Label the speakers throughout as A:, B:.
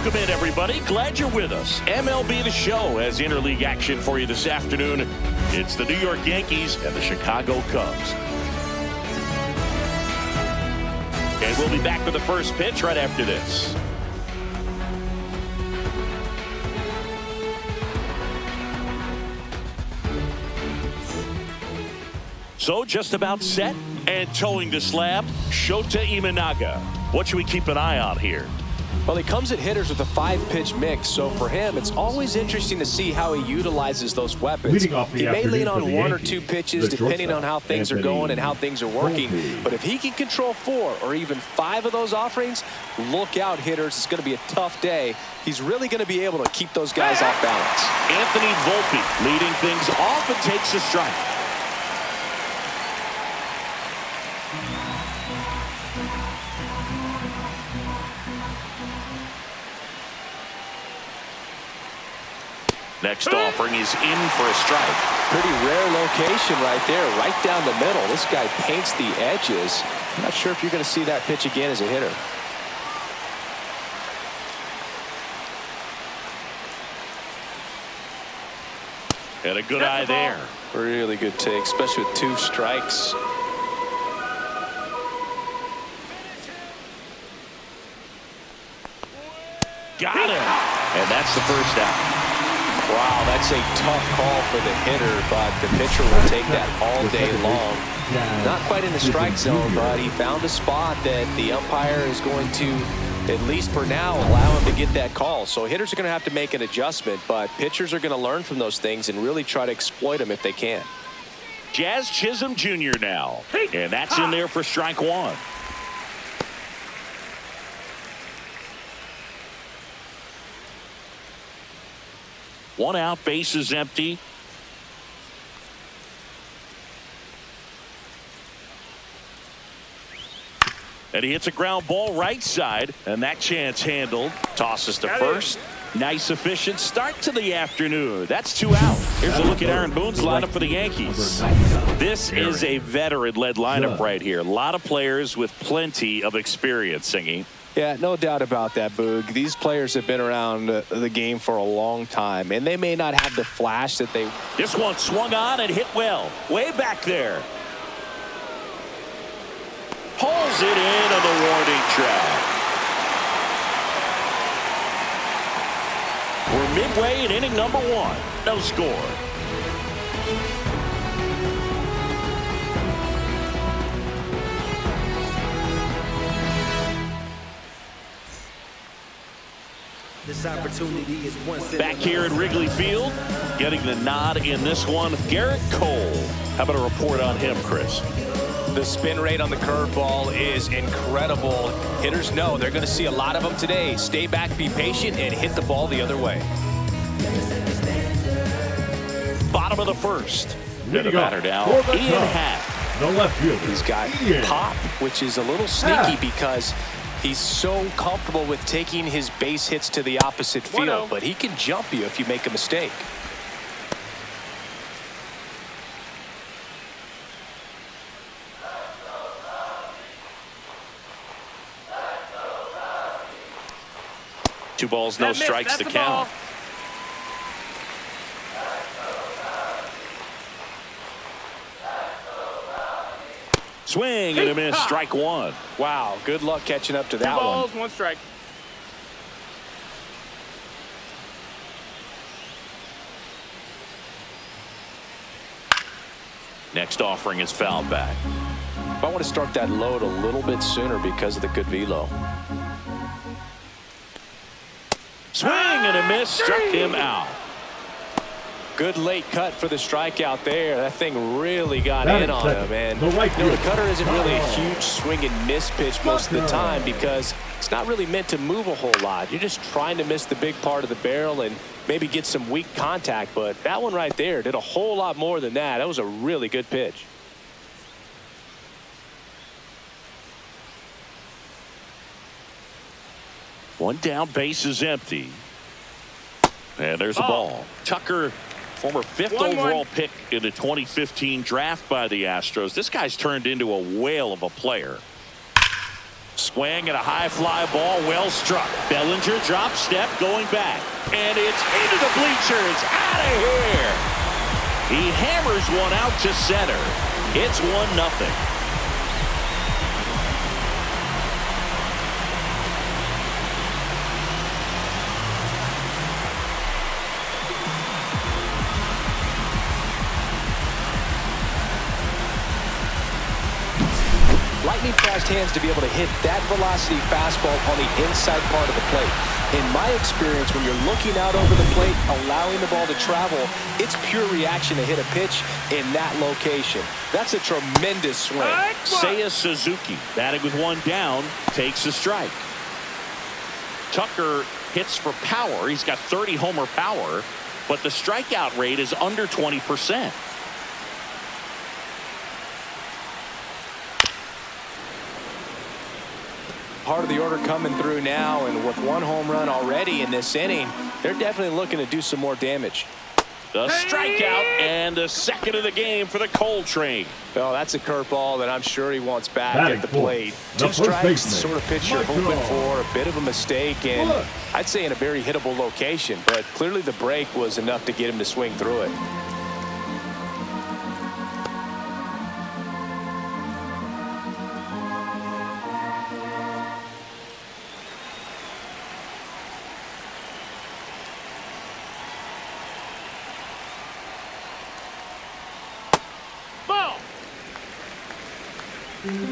A: Welcome in, everybody. Glad you're with us. MLB The Show has interleague action for you this afternoon. It's the New York Yankees and the Chicago Cubs. And we'll be back with the first pitch right after this. So just about set and towing the slab, Shota Imanaga. What should we keep an eye on here?
B: Well, he comes at hitters with a 5-pitch mix, so for him, it's always interesting to see how he utilizes those weapons. He may lean on 1 or 2 pitches depending on how things are going and how things are working. But if he can control 4 or even 5 of those offerings, look out, hitters. It's going to be a tough day. He's really going to be able to keep those guys off balance.
A: Anthony Volpe leading things off and takes a strike. Next offering is in for a strike.
B: Pretty rare location right there, right down the middle. This guy paints the edges. I'm not sure if you're going to see that pitch again as a hitter.
A: And a good eye there.
B: Really good take, especially with 2 strikes.
A: Got him. And that's the first out.
B: Wow, that's a tough call for the hitter, but the pitcher will take that all day long. Not quite in the strike zone, but he found a spot that the umpire is going to, at least for now, allow him to get that call. So hitters are going to have to make an adjustment, but pitchers are going to learn from those things and really try to exploit them if they can.
A: Jazz Chisholm Jr. now, and that's in there for strike 1. One out, base is empty. And he hits a ground ball right side, and that chance handled. Tosses to first. Nice, efficient start to the afternoon. That's 2 out. Here's a look at Aaron Boone's lineup for the Yankees. This is a veteran-led lineup right here. A lot of players with plenty of experience, Singy.
B: Yeah, no doubt about that, Boog. These players have been around the game for a long time, and they may not have the flash that they...
A: This one swung on and hit well. Way back there. Pulls it in on the warning track. We're midway in inning number 1. No score.
C: This opportunity is
A: back here at Wrigley Field, getting the nod in this one, Garrett Cole. How about a report on him, Chris?
B: The spin rate on the curveball is incredible. Hitters know they're going to see a lot of them today. Stay back, be patient, and hit the ball the other way.
A: Bottom of the first. And the batter now, Ian Happ.
D: The left fielder.
B: He's got pop, which is a little sneaky because he's so comfortable with taking his base hits to the opposite field, but he can jump you if you make a mistake.
A: Two balls, no strikes to count. Swing and a miss, strike 1.
B: Wow, good luck catching up to that one.
E: 2 balls, 1 strike.
A: Next offering is fouled back.
B: I want to start that load a little bit sooner because of the good velo.
A: Swing and a miss, struck him out.
B: Good late cut for the strikeout there. That thing really got in on him, and the cutter isn't really a huge swing and miss pitch most of the time because it's not really meant to move a whole lot. You're just trying to miss the big part of the barrel and maybe get some weak contact, but that one right there did a whole lot more than that. That was a really good pitch.
A: One down, base is empty. And there's a ball. Tucker, former 5th overall pick in the 2015 draft by the Astros. This guy's turned into a whale of a player. Swing and a high fly ball, well struck. Bellinger drop step going back. And it's into the bleachers. Out of here. He hammers one out to center. It's 1-0.
B: Lightning fast hands to be able to hit that velocity fastball on the inside part of the plate. In my experience, when you're looking out over the plate, allowing the ball to travel, it's pure reaction to hit a pitch in that location. That's a tremendous swing.
A: Seiya Suzuki, batting with one down, takes a strike. Tucker hits for power. He's got 30 homer power, but the strikeout rate is under 20%.
B: Part of the order coming through now, and with one home run already in this inning, they're definitely looking to do some more damage.
A: The strikeout and the second of the game for the Coltrane.
B: Well, that's a curveball that I'm sure he wants back at the plate. Two strikes, the sort of pitch you're hoping for, a bit of a mistake, and I'd say in a very hittable location, but clearly the break was enough to get him to swing through it.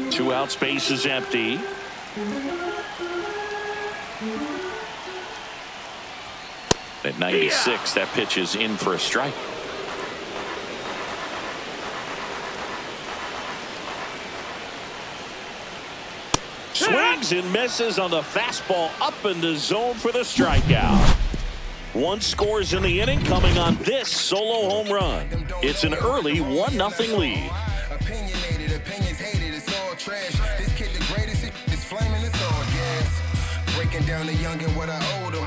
A: Two out, space is empty. At 96, that pitch is in for a strike. Swings and misses on the fastball up in the zone for the strikeout. One scores in the inning coming on this solo home run. It's an early 1-0 lead.
D: This kid the greatest, it's flaming, it's all gas. Breaking down the young and what I owed him.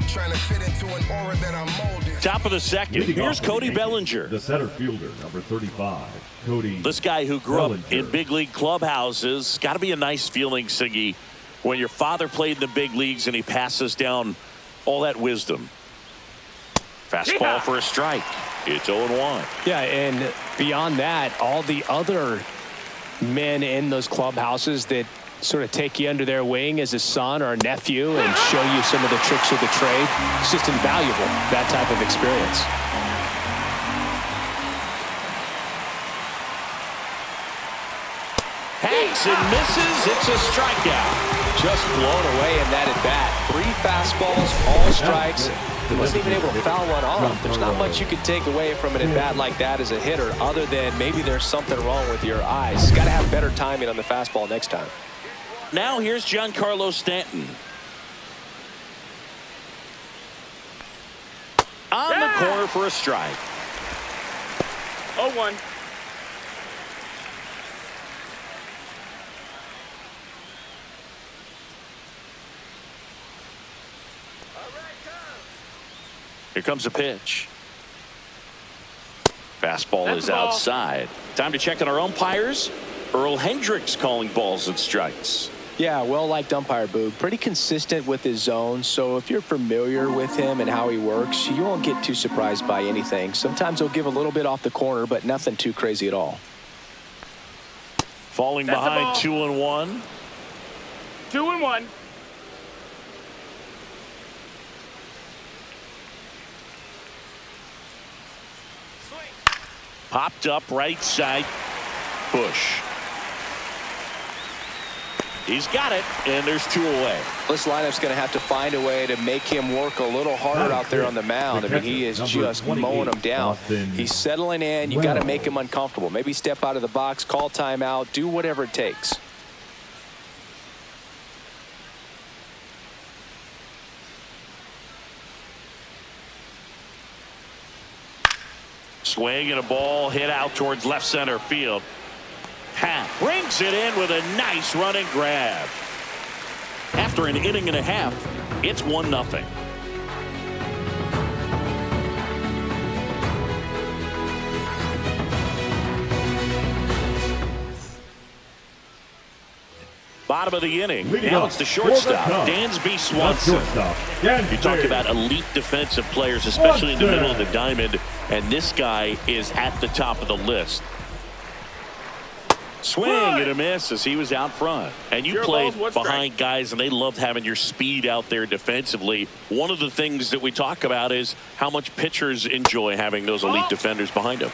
D: Trying to fit into an aura that I'm molded.
A: Top of the second, here's Cody Bellinger.
E: The center fielder, number 35, Cody.
A: This guy who grew up in big league clubhouses. Got to be a nice feeling, Siggy, when your father played in the big leagues and he passes down all that wisdom. Fastball for a strike. It's 0-1.
B: Yeah, and beyond that, all the other men in those clubhouses that sort of take you under their wing as a son or a nephew and show you some of the tricks of the trade. It's just invaluable, that type of experience.
A: Hacks and misses. It's a strikeout.
B: Just blown away in that at bat. 3 fastballs, all strikes. He wasn't even able to foul one off. There's not much you can take away from an at bat like that as a hitter, other than maybe there's something wrong with your eyes. Got to have better timing on the fastball next time.
A: Now here's Giancarlo Stanton. On the corner for a strike.
F: 0-1.
A: Here comes a pitch. Fastball is outside. Time to check on our umpires. Earl Hendricks calling balls and strikes.
B: Yeah, well-liked umpire, Boog. Pretty consistent with his zone, so if you're familiar with him and how he works, you won't get too surprised by anything. Sometimes he'll give a little bit off the corner, but nothing too crazy at all.
A: Falling behind 2-1.
F: 2-1.
A: Popped up right side. Bush. He's got it, and there's 2 away.
B: This lineup's going to have to find a way to make him work a little harder out there on the mound. I mean, he is just mowing him down. He's settling in. You got to make him uncomfortable. Maybe step out of the box, call timeout, do whatever it takes.
A: Swing and a ball hit out towards left center field. Happ brings it in with a nice running grab. After an inning and a half, it's 1-0. Bottom of the inning.
E: Leading
A: Now
E: off
A: it's the
E: for the
A: shortstop,
E: Cubs.
A: Dansby Swanson. You talk about elite defensive players, especially in the middle of the diamond, and this guy is at the top of the list. Swing and a miss as he was out front. And you played behind guys, and they loved having your speed out there defensively. One of the things that we talk about is how much pitchers enjoy having those elite defenders behind them.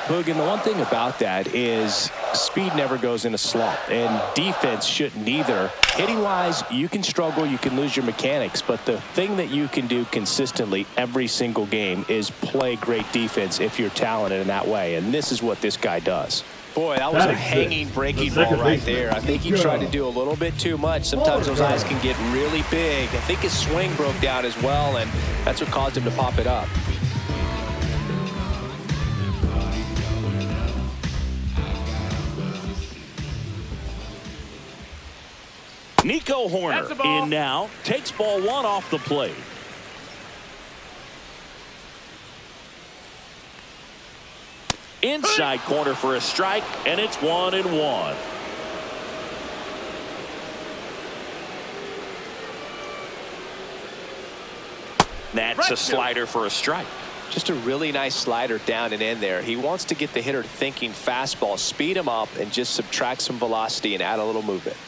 B: Boog, and the one thing about that is speed never goes in a slump, and defense shouldn't either. Hitting-wise, you can struggle, you can lose your mechanics, but the thing that you can do consistently every single game is play great defense if you're talented in that way, and this is what this guy does. Boy, that was a hanging breaking ball right there. I think he tried to do a little bit too much. Sometimes those eyes can get really big. I think his swing broke down as well, and that's what caused him to pop it up.
A: Nico Horner in now, takes ball one off the plate. Inside corner for a strike, and it's 1-1. That's a slider for a strike.
B: Just a really nice slider down and in there. He wants to get the hitter thinking fastball, speed him up, and just subtract some velocity and add a little movement.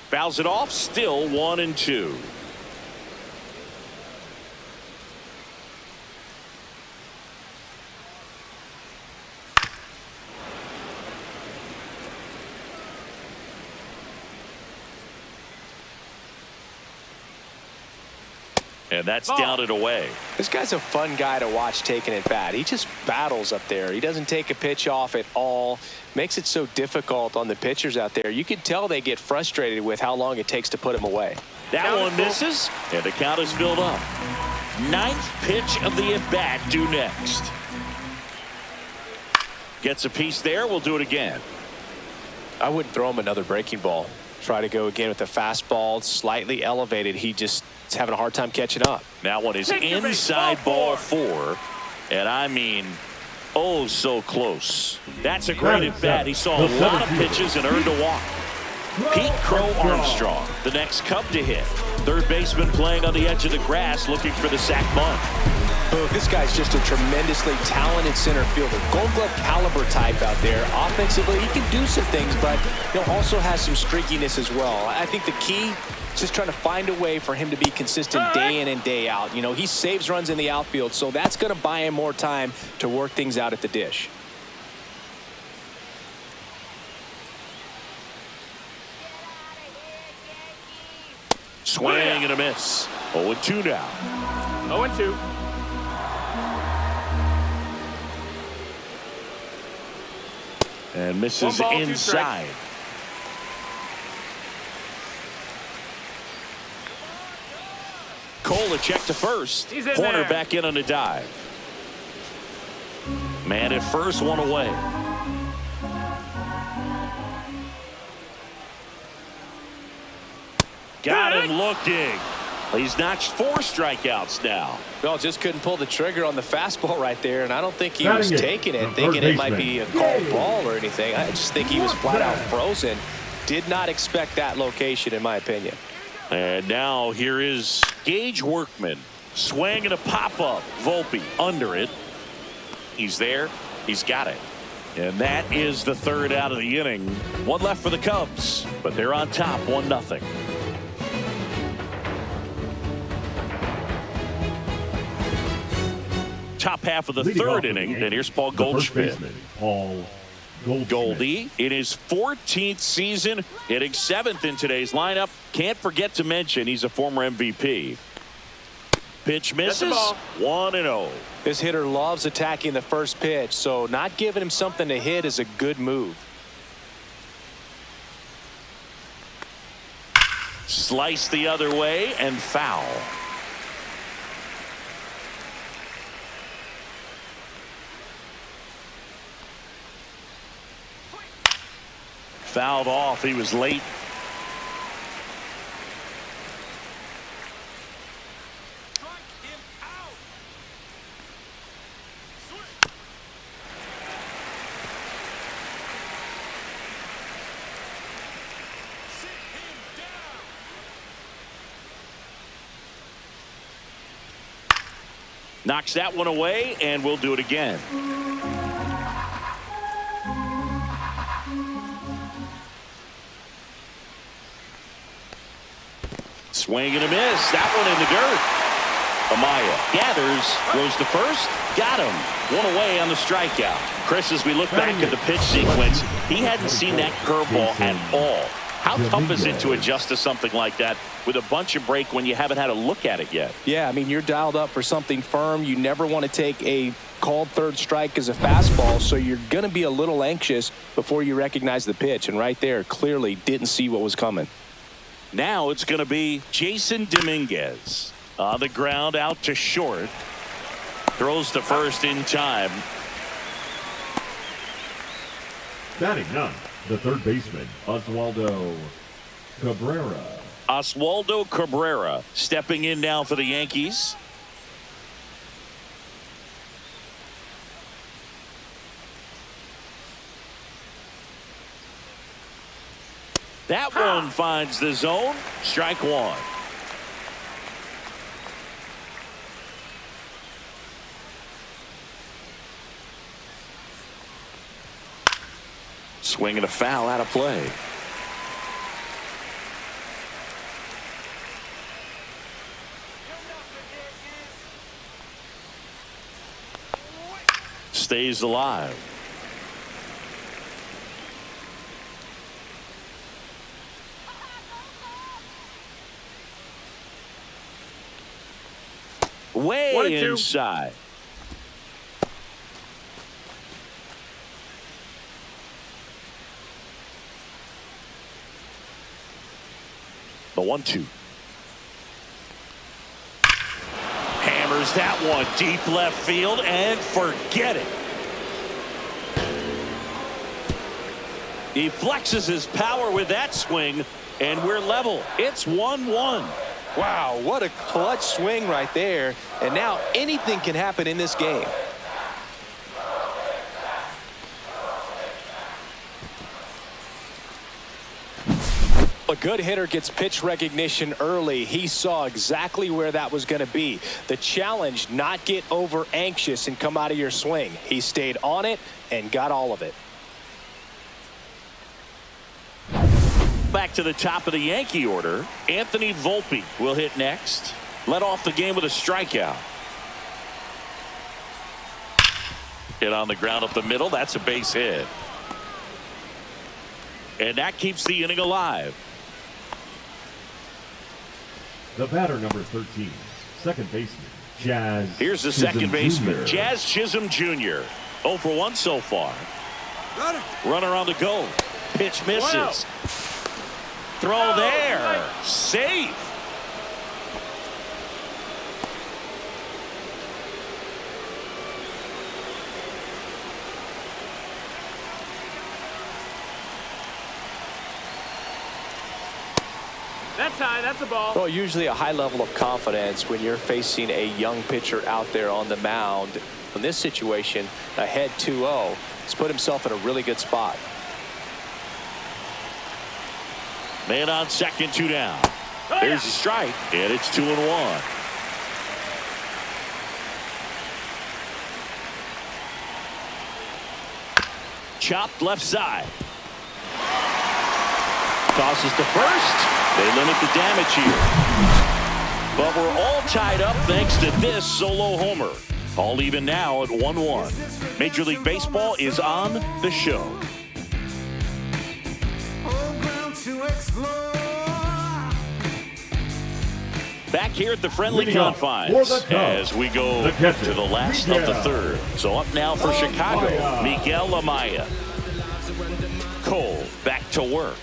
A: Fouls it off, still 1-2. And that's down and away.
B: This guy's a fun guy to watch taking it bat. He just battles up there. He doesn't take a pitch off at all. Makes it so difficult on the pitchers out there. You can tell they get frustrated with how long it takes to put him away.
A: That one misses, and the count is filled up. Ninth pitch of the at-bat due next. Gets a piece there. We'll do it again.
B: I wouldn't throw him another breaking ball. Try to go again with the fastball, slightly elevated. He just is having a hard time catching up.
A: That one is inside ball 4. And I mean, oh, so close. That's a great at bat. He saw a lot of pitches and earned a walk. Pete Crow Armstrong, the next Cub to hit. Third baseman playing on the edge of the grass, looking for the sac bunt.
B: Oh, this guy's just a tremendously talented center fielder. Gold Glove caliber type out there. Offensively, he can do some things, but he also has some streakiness as well. I think the key is just trying to find a way for him to be consistent day in and day out. You know, he saves runs in the outfield, so that's going to buy him more time to work things out at the dish.
A: Swing and a miss. 0-2 now.
F: 0-2.
A: And misses inside. Cole a check to first. Corner back in on a dive. Man at first, one away. Got him looking. He's notched 4 strikeouts now.
B: Well, just couldn't pull the trigger on the fastball right there, and I don't think he was taking it, thinking it might be a called ball or anything. I just think he was flat out frozen. Did not expect that location, in my opinion.
A: And now here is Gage Workman. Swing and a pop-up. Volpe under it. He's there. He's got it. And that is the third out of the inning. One left for the Cubs, but they're on top 1-0. Top half of the third inning, and here's Paul Goldschmidt. Goldie in his 14th season, hitting 7th in today's lineup. Can't forget to mention he's a former MVP. Pitch misses. 1-0.
B: This hitter loves attacking the first pitch, so not giving him something to hit is a good move.
A: Slice the other way and foul. Fouled off. He was late. Knocks that one away, and we'll do it again. Swing and a miss. That one in the dirt. Amaya gathers, throws to first, got him. One away on the strikeout. Chris, as we look back at the pitch sequence, he hadn't seen that curveball at all. How tough is it to adjust to something like that with a bunch of break when you haven't had a look at it yet?
B: Yeah, I mean, you're dialed up for something firm. You never want to take a called third strike as a fastball, so you're going to be a little anxious before you recognize the pitch. And right there, clearly didn't see what was coming.
A: Now it's going to be Jason Dominguez. On the ground, out to short. Throws to first in time.
E: Batting ninth, the third baseman, Oswaldo Cabrera.
A: Oswaldo Cabrera stepping in now for the Yankees. That one finds the zone. Strike one. Swing and a foul out of play. Stays alive. Way inside. The 1-2. Hammers that one deep left field and forget it. He flexes his power with that swing, and we're level. It's 1-1.
B: Wow, what a clutch swing right there. And now anything can happen in this game. A good hitter gets pitch recognition early. He saw exactly where that was going to be. The challenge, not get over anxious and come out of your swing. He stayed on it and got all of it.
A: Back to the top of the Yankee order. Anthony Volpe will hit next. Led off the game with a strikeout. Hit on the ground up the middle. That's a base hit. And that keeps the inning alive.
E: The batter, number 13, second baseman, Jazz.
A: Here's the second baseman, Jazz Chisholm Jr. 0 for 1 so far. Runner on the go. Pitch misses.
F: Wow.
A: Throw there. Safe.
F: That's high. That's a ball.
B: Well, usually a high level of confidence when you're facing a young pitcher out there on the mound. In this situation, ahead 2-0, he's put himself in a really good spot.
A: Man on second, 2 down. There's a strike, and it's 2-1. Chopped left side. Tosses to first. They limit the damage here. But we're all tied up thanks to this solo homer. All even now at 1-1. Major League Baseball is on the show. Back here at the friendly confines as we go to the last of the third. So up now for Chicago, Miguel Amaya. Cole back to work.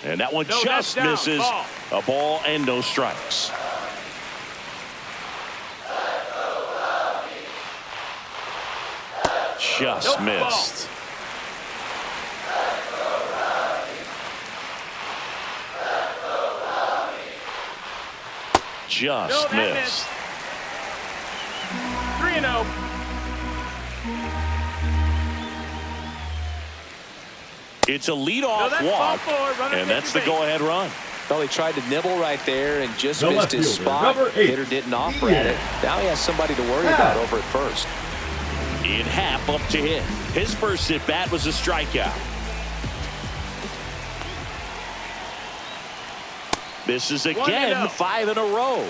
A: And that one just misses. A ball and no strikes. Just missed. Just missed.
F: 3-0.
A: It's a leadoff walk, and that's the go-ahead run.
B: Well, he tried to nibble right there and just missed his spot. Hitter didn't offer at it. Now he has somebody to worry about over at first.
A: In half up to hit. His first at bat was a strikeout. Misses again, 5 in a row.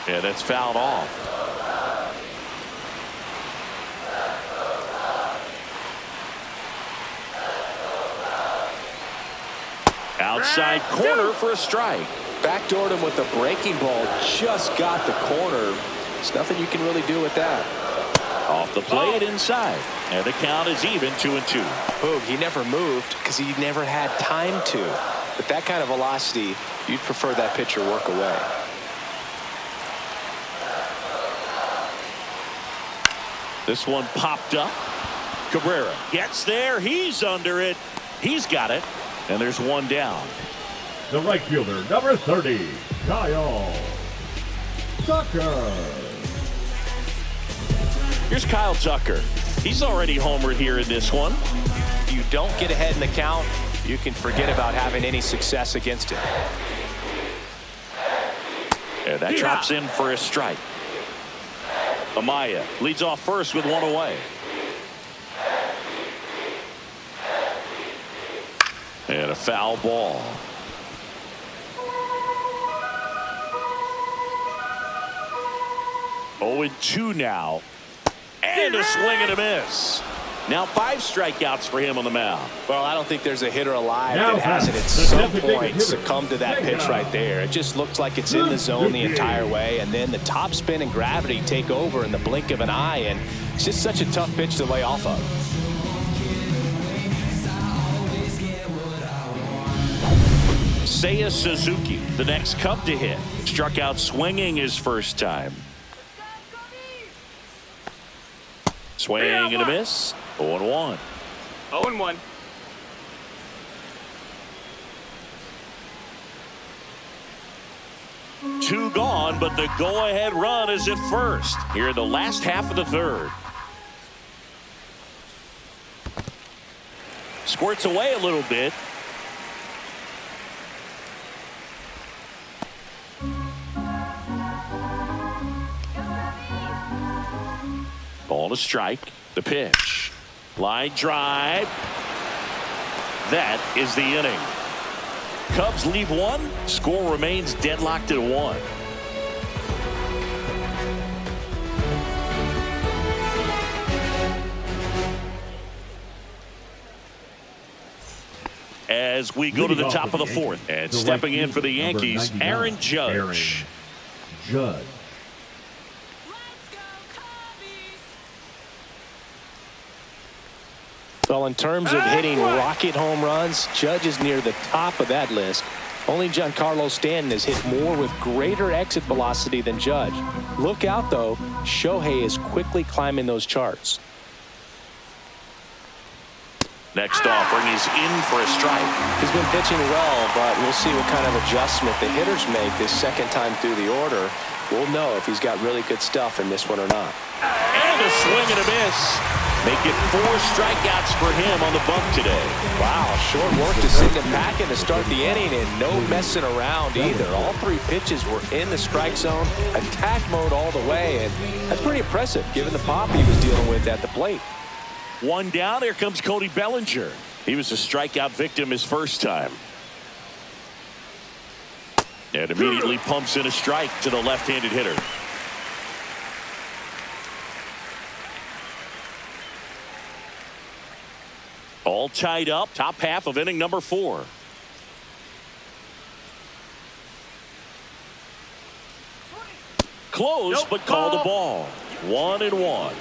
A: And it's fouled off. Outside corner for a strike.
B: Backdoored him with a breaking ball. Just got the corner. There's nothing you can really do with that.
A: Off the plate inside. And the count is even 2-2.
B: Boog, he never moved because he never had time to. With that kind of velocity, you'd prefer that pitcher work away.
A: This one popped up. Cabrera gets there. He's under it. He's got it. And there's one down.
E: The right fielder, number 30, Kyle Tucker.
A: Here's Kyle Tucker. He's already homered here in this one.
B: If you don't get ahead in the count, you can forget about having any success against it.
A: And that drops in for a strike. Amaya leads off first with one away. And a foul ball. Oh, 0-2 now. And a swing and a miss. Now 5 strikeouts for him on the mound.
B: Well, I don't think there's a hitter alive that hasn't at some point succumbed to that pitch right there. It just looks like it's in the zone the entire way, and then the top spin and gravity take over in the blink of an eye, and it's just such a tough pitch to lay off of.
A: Seiya Suzuki, the next Cub to hit. Struck out swinging his first time. Swing and a miss. 0-1.
F: 0-1.
A: Two gone, but the go-ahead run is at first here in the last half of the third. Squirts away a little bit. Ball to strike. The pitch. Line drive. That is the inning. Cubs leave one. Score remains deadlocked at 1. As we go to the top of the 4th, and stepping in for the Yankees, Aaron Judge.
B: Well, in terms of hitting rocket home runs, Judge is near the top of that list. Only Giancarlo Stanton has hit more with greater exit velocity than Judge. Look out, though. Shohei is quickly climbing those charts.
A: Next offering is in for a strike.
B: He's been pitching well, but we'll see what kind of adjustment the hitters make this second time through the order. We'll know if he's got really good stuff in this one or not.
A: And a swing and a miss. Make it 4 strikeouts for him on the bump today.
B: Wow, short work to send him packing to start the inning, and no messing around either. All 3 pitches were in the strike zone, attack mode all the way, and that's pretty impressive given the pop he was dealing with at the plate.
A: One down. Here comes Cody Bellinger. He was a strikeout victim his first time. And immediately pumps in a strike to the left-handed hitter. All tied up. Top half of inning number 4. Close, but called a ball. 1-1.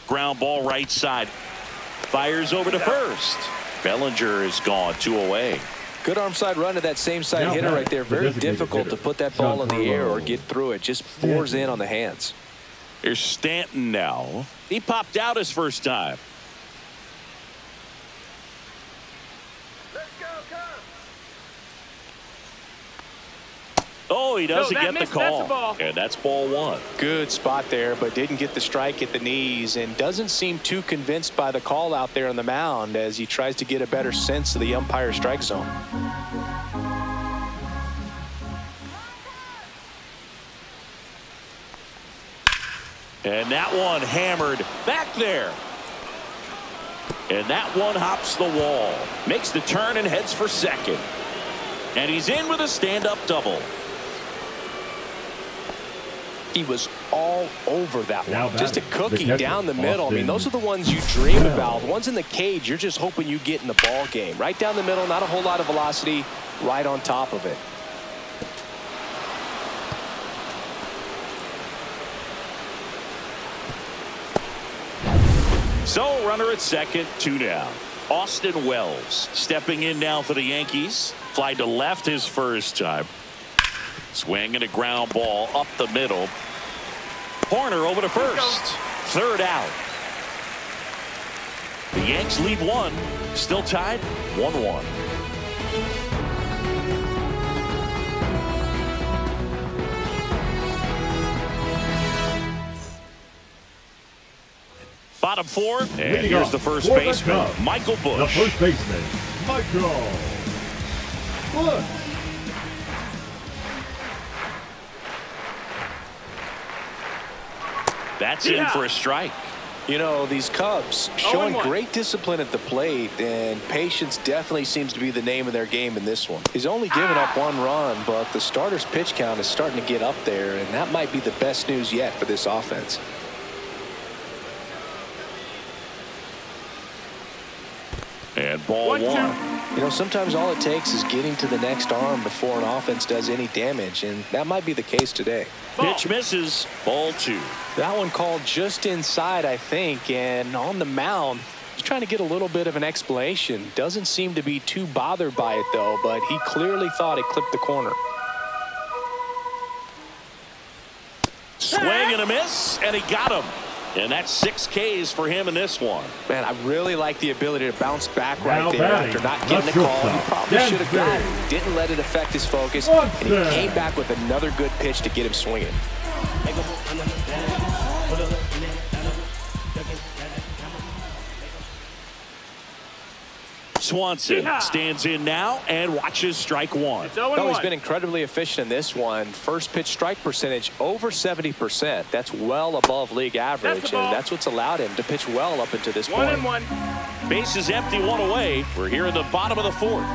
A: Ground ball right side. Fires over to first. Bellinger is gone. 2 away.
B: Good arm side run to that same side hitter right there. Very difficult to put that ball in the air or get through it. Just pours in on the hands.
A: Here's Stanton now. He popped out his first time. Oh, he doesn't get the
F: That's
A: call.
F: a ball.
A: And that's ball one.
B: Good spot there, but didn't get the strike at the knees and doesn't seem too convinced by the call out there on the mound as he tries to get a better sense of the umpire strike zone.
A: And that one hammered back there. And that one hops the wall. Makes the turn and heads for second. And he's in with a stand-up double.
B: He was all over that
E: Now
B: one. Just a
E: batting,
B: cookie
E: the catcher,
B: down the middle. I mean, those are the ones you dream about. The ones in the cage, you're just hoping you get in the ball game. Right down the middle, not a whole lot of velocity, right on top of it.
A: So runner at second, 2 down. Austin Wells stepping in now for the Yankees. Fly to left his first time. Swing and a ground ball up the middle. Horner over to first. Third out. The Yanks lead 1. Still tied 1-1. Bottom 4, and
E: Leading
A: here's
E: off
A: the first
E: for the
A: baseman,
E: Cubs,
A: Michael Busch.
E: The first baseman, Michael Busch.
A: That's in for a strike.
B: You know, these Cubs showing great discipline at the plate, and patience definitely seems to be the name of their game in this one. He's only given up 1 run, but the starter's pitch count is starting to get up there, and that might be the best news yet for this offense.
A: And ball 1.
B: You know, sometimes all it takes is getting to the next arm before an offense does any damage, and that might be the case today.
A: Pitch misses. Ball 2.
B: That one called just inside, I think, and on the mound, he's trying to get a little bit of an explanation. Doesn't seem to be too bothered by it, though, but he clearly thought it clipped the corner.
A: Swing and a miss, and he got him. And that's 6 Ks for him in this one.
B: Man, I really like the ability to bounce back right
E: Now
B: there
E: batting,
B: after not getting the call. He probably should have got it. Didn't let it affect his focus, and he came back with another good pitch to get him swinging.
A: Swanson stands in now and watches strike 1.
B: Well, he's been incredibly efficient in this one. First pitch strike percentage over 70%. That's well above league average, and that's what's allowed him to pitch well up until this point.
F: 1-1.
A: Base is empty, 1 away. We're here in the bottom of the 4th.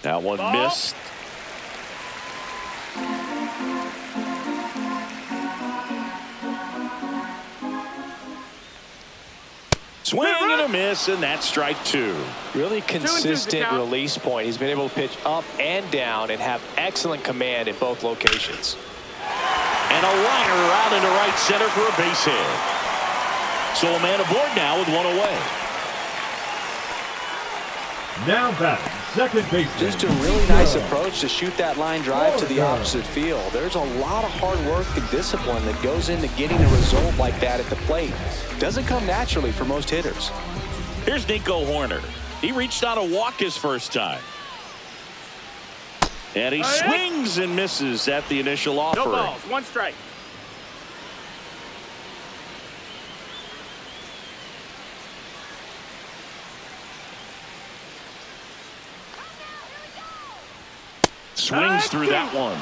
A: That one missed. Swing and a miss, and that's strike 2.
B: Really consistent release point. He's been able to pitch up and down and have excellent command in both locations.
A: And a liner out into right center for a base hit. So a man aboard now with 1 away.
E: Now batting, second baseman.
B: Just a really nice approach to shoot that line drive to the opposite field. There's a lot of hard work and discipline that goes into getting a result like that at the plate. Doesn't come naturally for most hitters.
A: Here's Nico Horner. He reached out a walk his first time. And he swings and misses at the initial offering.
F: No balls, 1 strike.
A: Swings through that one.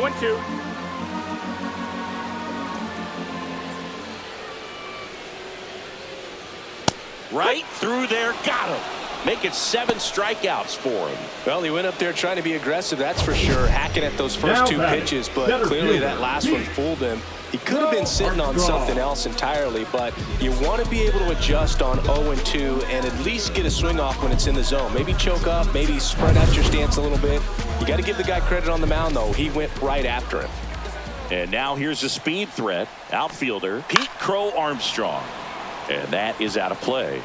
F: 0-2.
A: Right through there, got him. Make it 7 strikeouts for him.
B: Well, he went up there trying to be aggressive, that's for sure, hacking at those first 2 pitches, but clearly that last one fooled him. He could have been sitting on something else entirely, but you want to be able to adjust on 0-2 and at least get a swing off when it's in the zone. Maybe choke up, maybe spread out your stance a little bit. You got to give the guy credit on the mound, though. He went right after him.
A: And now here's a speed threat. Outfielder Pete Crow Armstrong. And that is out of play.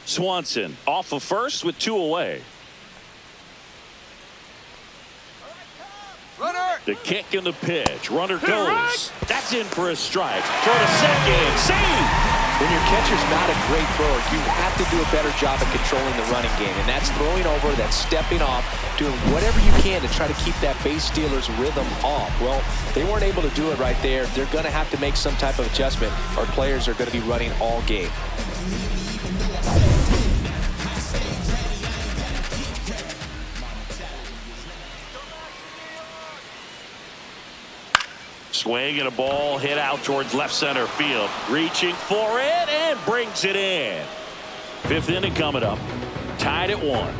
A: Swanson off of first with 2 away.
D: Runner
A: The kick and the pitch. Runner goes. That's in for a strike. Throw to second. Save.
B: When your catcher's not a great thrower, you have to do a better job of controlling the running game. And that's throwing over, that's stepping off, doing whatever you can to try to keep that base stealer's rhythm off. Well, they weren't able to do it right there. They're going to have to make some type of adjustment, or players are going to be running all game.
A: Swing and a ball hit out towards left center field. Reaching for it and brings it in. Fifth inning coming up. Tied at 1.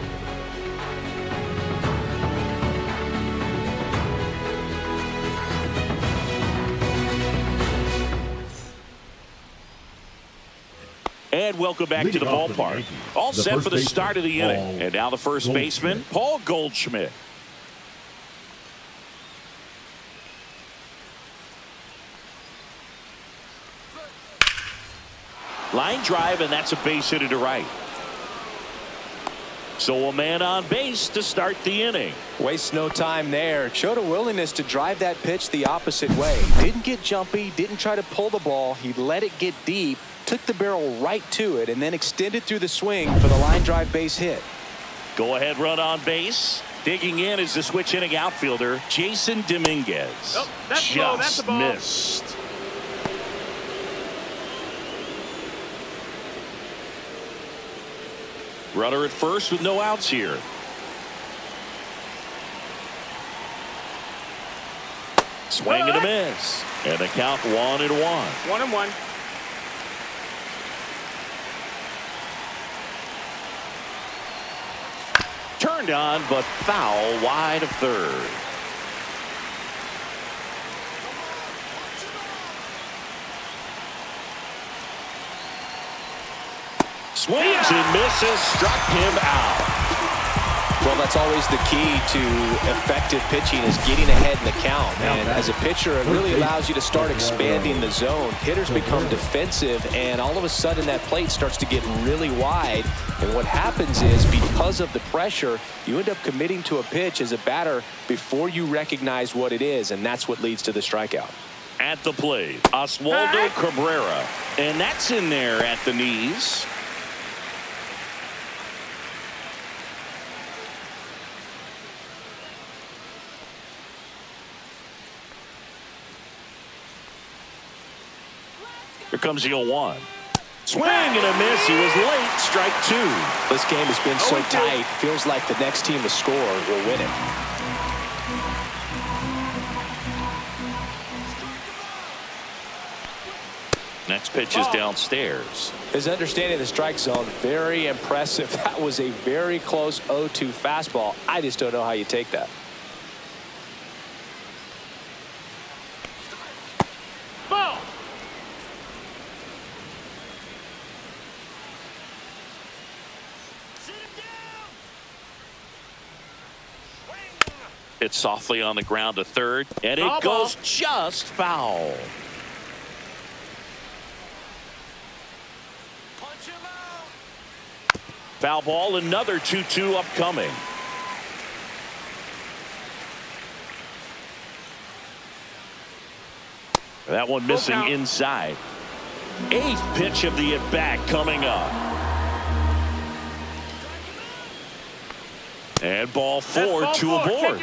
A: And welcome back to the ballpark. All set for the start of the inning. And now the first baseman, Paul Goldschmidt. Line drive, and that's a base hit to right. So a man on base to start the inning.
B: Wastes no time there. Showed a willingness to drive that pitch the opposite way. Didn't get jumpy, didn't try to pull the ball. He let it get deep, took the barrel right to it, and then extended through the swing for the line drive base hit.
A: Go ahead run on base. Digging in is the switch inning outfielder, Jason Dominguez.
F: Oh, that's the ball. That's the ball.
A: Missed. Runner at first with no outs here. Swing and a miss. And the count 1-1.
F: 1-1.
A: Turned on, but foul wide of third. Swings and misses, struck him out.
B: Well, that's always the key to effective pitching, is getting ahead in the count. And as a pitcher, it really allows you to start expanding the zone. Hitters become defensive, and all of a sudden that plate starts to get really wide. And what happens is, because of the pressure, you end up committing to a pitch as a batter before you recognize what it is, and that's what leads to the strikeout.
A: At the plate, Oswaldo Cabrera. And that's in there at the knees. Here comes the 0-1. Swing and a miss. He was late. Strike 2.
B: This game has been so tight. Feels like the next team to score will win it.
A: Next pitch is downstairs.
B: His understanding of the strike zone, very impressive. That was a very close 0-2 fastball. I just don't know how you take that.
F: Ball.
A: It's softly on the ground to third, and it goes just foul. Foul ball, another 2-2 upcoming. That one missing inside. 8th pitch of the at-bat coming up. And ball 4, 2 aboard.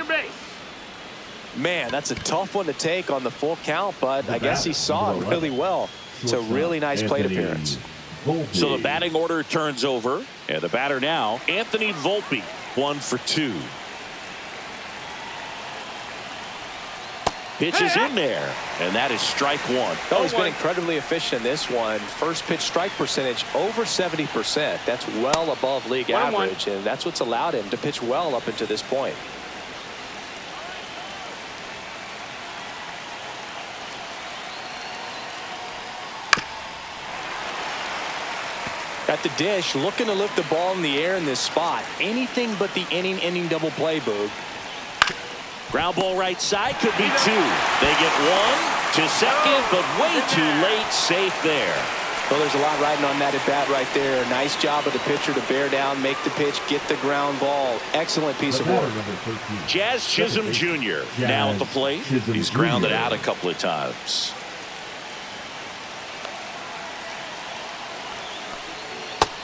B: Man, that's a tough one to take on the full count, but I guess he saw it really well. It's a really nice plate appearance.
A: So the batting order turns over, and the batter now, Anthony Volpe, 1 for 2. Pitch is in there, and that is strike 1.
B: Oh, he's been incredibly efficient in this one. First pitch strike percentage over 70%. That's well above league average, and that's what's allowed him to pitch well up until this point. At the dish, looking to lift the ball in the air in this spot. Anything but the inning double play, Boog.
A: Ground ball right side, could be 2. They get 1 to second, but way too late. Safe there.
B: Well, there's a lot riding on that at bat right there. Nice job of the pitcher to bear down, make the pitch, get the ground ball. Excellent piece of work.
A: Jazz Chisholm Jr. now at the plate. He's grounded out a couple of times.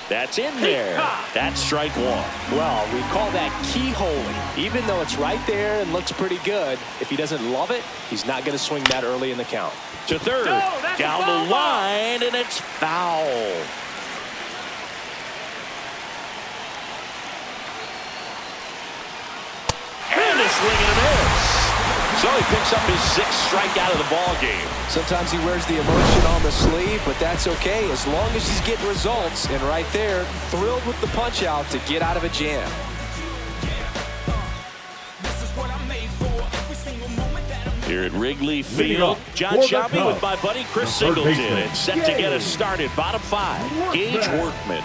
A: That's in there. That's strike one.
B: Well, we call that keyholing. Even though it's right there and looks pretty good, if he doesn't love it, he's not going to swing that early in the count.
A: To third, down the line, and it's foul. And a swing and a miss. So he picks up his 6th strikeout of the ball game.
B: Sometimes he wears the emotion on the sleeve, but that's okay as long as he's getting results. And right there, thrilled with the punch out to get out of a jam.
A: Here at Wrigley Field, John Shelby with my buddy Chris Singleton. It's set to get us started. Bottom 5, Gage Workman.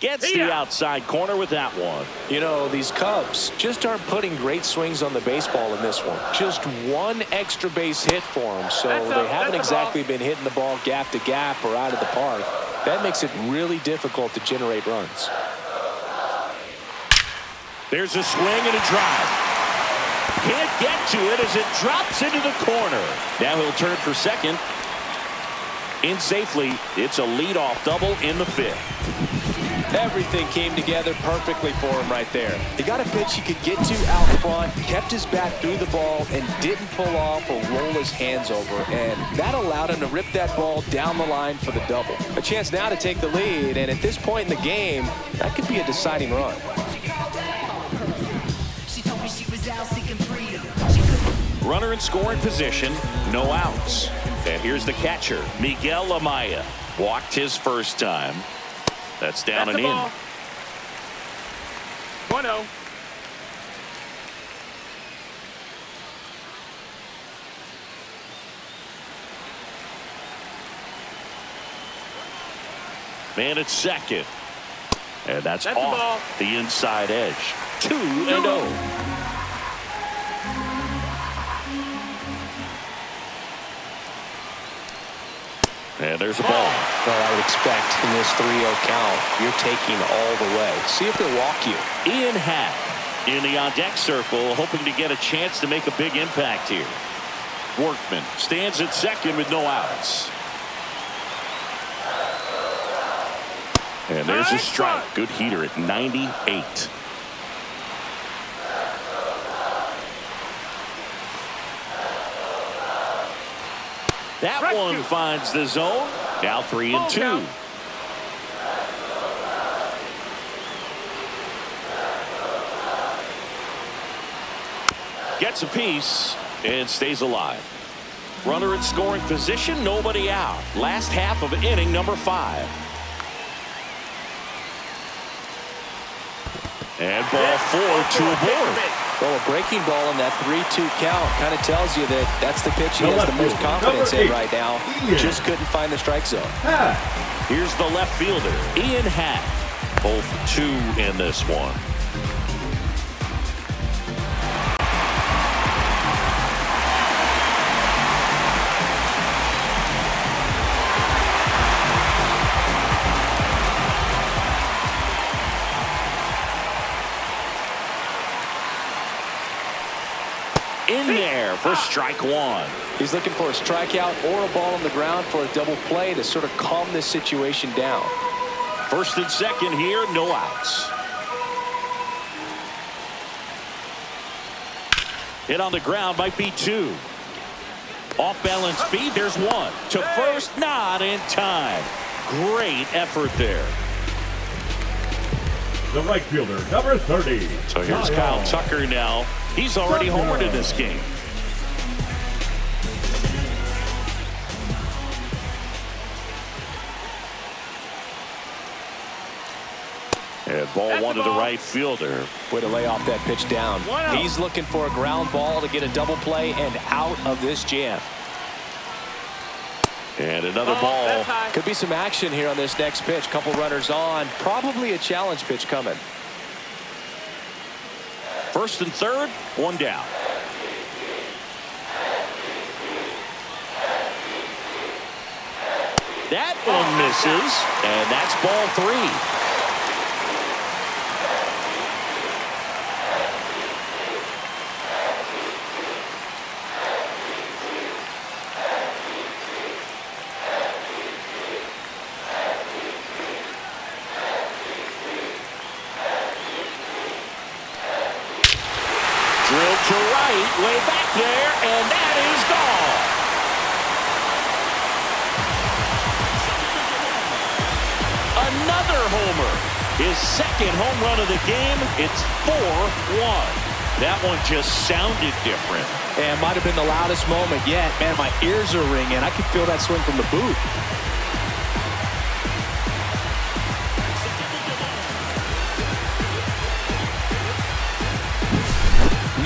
A: Gets the outside corner with that one.
B: You know, these Cubs just aren't putting great swings on the baseball in this one. Just one extra base hit for them, so they haven't exactly been hitting the ball gap to gap or out of the park. That makes it really difficult to generate runs.
A: There's a swing and a drive. Can't get to it as it drops into the corner. Now he'll turn for second. In safely, it's a leadoff double in the 5th.
B: Everything came together perfectly for him right there. He got a pitch he could get to out front, kept his bat through the ball, and didn't pull off or roll his hands over. And that allowed him to rip that ball down the line for the double. A chance now to take the lead, and at this point in the game, that could be a deciding run.
A: Runner in scoring position, no outs. And here's the catcher, Miguel Amaya. Walked his first time. That's down and in.
F: 1-0.
A: Man at second. And that's off the inside edge. 2-0. And there's a ball.
B: Well, I would expect in this 3-0 count, you're taking all the way. See if he'll walk you.
A: Ian Happ in the on-deck circle, hoping to get a chance to make a big impact here. Workman stands at second with no outs. And there's a strike. Good heater at 98. That one finds the zone. Now 3-2. Gets a piece and stays alive. Runner in scoring position, nobody out. Last half of inning number 5. And ball 4 to a board.
B: Well, a breaking ball in that 3-2 count kind of tells you that that's the pitch he has the most confidence in right now. Just couldn't find the strike zone.
A: Here's the left fielder, Ian Happ. Both 2 in this one. In there for strike 1.
B: He's looking for a strikeout or a ball on the ground for a double play to sort of calm this situation down.
A: First and second here, no outs. Hit on the ground might be 2. Off balance feed, there's 1. To first, not in time. Great effort there.
E: The right fielder, number 30.
A: So here's Kyle Tucker now. He's already homered in this game. And ball 1 to the right fielder.
B: Way to lay off that pitch down. He's looking for a ground ball to get a double play and out of this jam.
A: And another ball.
F: That's high.
B: Could be some action here on this next pitch. Couple runners on. Probably a challenge pitch coming.
A: First and third, one down. That one misses, and that's ball 3. Drilled to right, way back there, and that is gone. Another homer. His second home run of the game. It's 4-1. That one just sounded different.
B: And might have been the loudest moment yet. Man, my ears are ringing. I could feel that swing from the booth.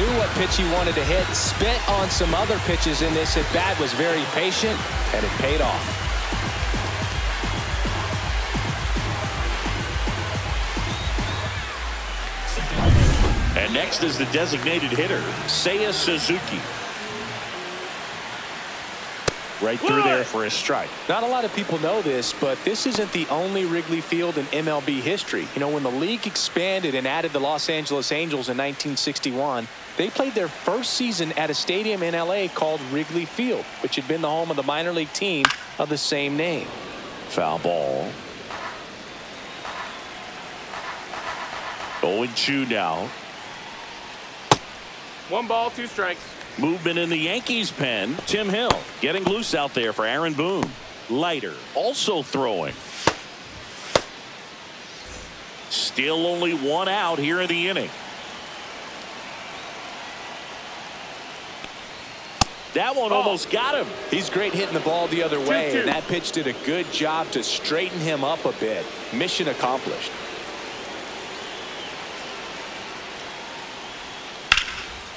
B: Knew what pitch he wanted to hit. Spent on some other pitches in this at-bat. Was very patient, and it paid off.
A: And next is the designated hitter, Seiya Suzuki. Right through there for a strike.
B: Not a lot of people know this, but this isn't the only Wrigley Field in MLB history. You know, when the league expanded and added the Los Angeles Angels in 1961, they played their first season at a stadium in LA called Wrigley Field, which had been the home of the minor league team of the same name.
A: Foul ball. 0-2 now.
F: 1 ball, 2 strikes.
A: Movement in the Yankees pen. Tim Hill getting loose out there for Aaron Boone. Leiter also throwing. Still only 1 out here in the inning. That one almost got him.
B: He's great hitting the ball the other way,
F: 2-2.
B: and that pitch did a good job to straighten him up a bit. Mission accomplished.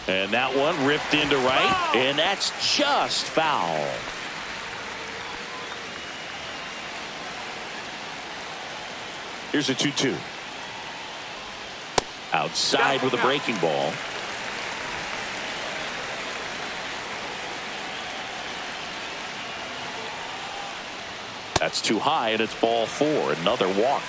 A: And that one ripped into right, and that's just foul. Here's a 2-2. Outside with a breaking ball. That's too high, and it's ball 4. Another walk.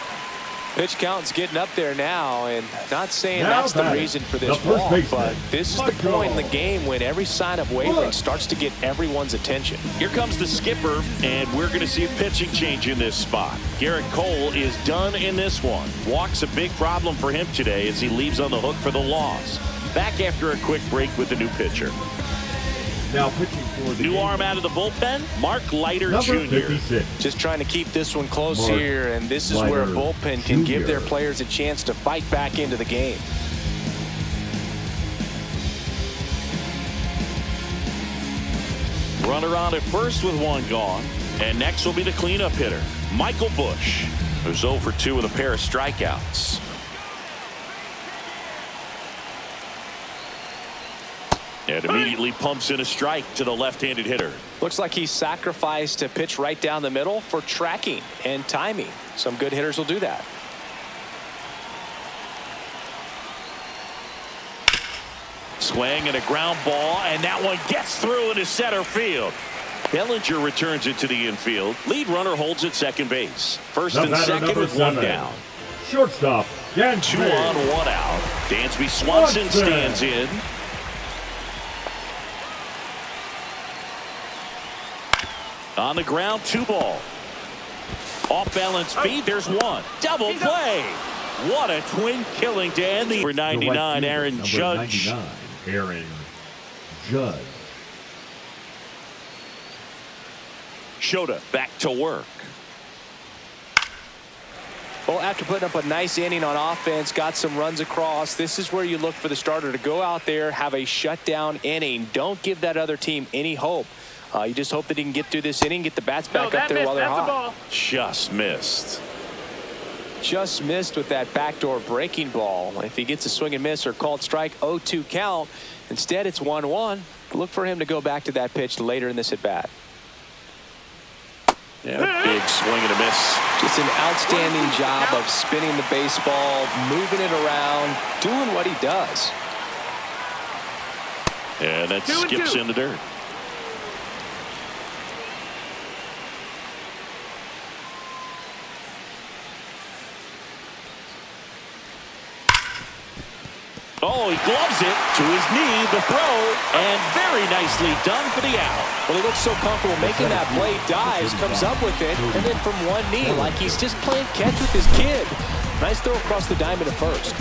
B: Pitch count's getting up there now, and not saying
E: Now
B: that's the
E: batting,
B: reason for
E: the
B: this
E: first
B: walk,
E: baseman,
B: but this is the
E: Michael.
B: point in the game when every sign of wavering starts to get everyone's attention.
A: Here comes the skipper, and we're going to see a pitching change in this spot. Garrett Cole is done in this one. Walk's a big problem for him today as he leaves on the hook for the loss. Back after a quick break with the new pitcher.
E: Now pitching for the
A: New
E: Yankees,
A: arm out of the bullpen, Mark Leiter
E: number
A: Jr.
E: 56.
B: Just trying to keep this one close
E: Mark
B: here, and this is where a
E: Leiter
B: bullpen can give
E: Jr.
B: their players a chance to fight back into the game.
A: Runner on at first with 1 gone. And next will be the cleanup hitter, Michael Busch, who's 0 for 2 with a pair of strikeouts. And immediately pumps in a strike to the left-handed hitter.
B: Looks like he sacrificed a pitch right down the middle for tracking and timing. Some good hitters will do that.
A: Swing and a ground ball, and that one gets through into center field. Bellinger returns it to the infield. Lead runner holds at second base. First
E: The
A: and
E: batter,
A: second
E: number
A: with 1
E: 7.
A: down.
E: Shortstop, Dansby.
A: 2 on, 1 out. Dansby Swanson
E: Swanson.
A: stands in. On the ground, 2 ball. Off balance feed, there's 1. Double play. What a twin killing to end the number 99, Aaron
E: Number
A: Judge.
E: 99, Aaron Judge.
A: Shota back to work.
B: Well, after putting up a nice inning on offense, got some runs across, this is where you look for the starter to go out there, have a shutdown inning. Don't give that other team any hope. You just hope that he can get through this inning, get the bats back up there while they're
F: That's a
B: hot.
F: ball.
A: Just missed.
B: Just missed with that backdoor breaking ball. If he gets a swing and miss or called strike, 0-2 count. Instead, it's 1-1. Look for him to go back to that pitch later in this at bat.
A: Yeah, big swing and a miss.
B: Just an outstanding job of spinning the baseball, moving it around, doing what he does.
A: And that skips in the dirt. Oh, he gloves it to his knee, the throw, and very nicely done for the out.
B: Well, he looks so comfortable making that play, dives, comes up with it, and then from one knee, like he's just playing catch with his kid. Nice throw across the diamond at first.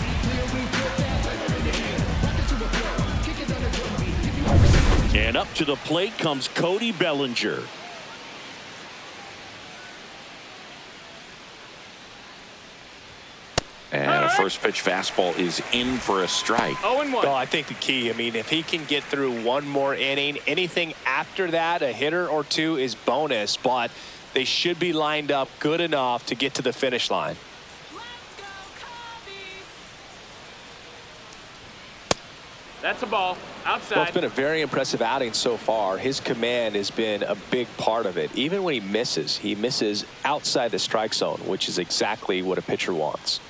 A: And up to the plate comes Cody Bellinger. And a first pitch fastball is in for a strike.
F: 0-1.
B: Well, I think the key, I mean, if he can get through one more inning, anything after that, a hitter or two is bonus, but they should be lined up good enough to get to the finish line.
F: That's a ball. Outside.
B: Well, it's been a very impressive outing so far. His command has been a big part of it. Even when he misses outside the strike zone, which is exactly what a pitcher wants.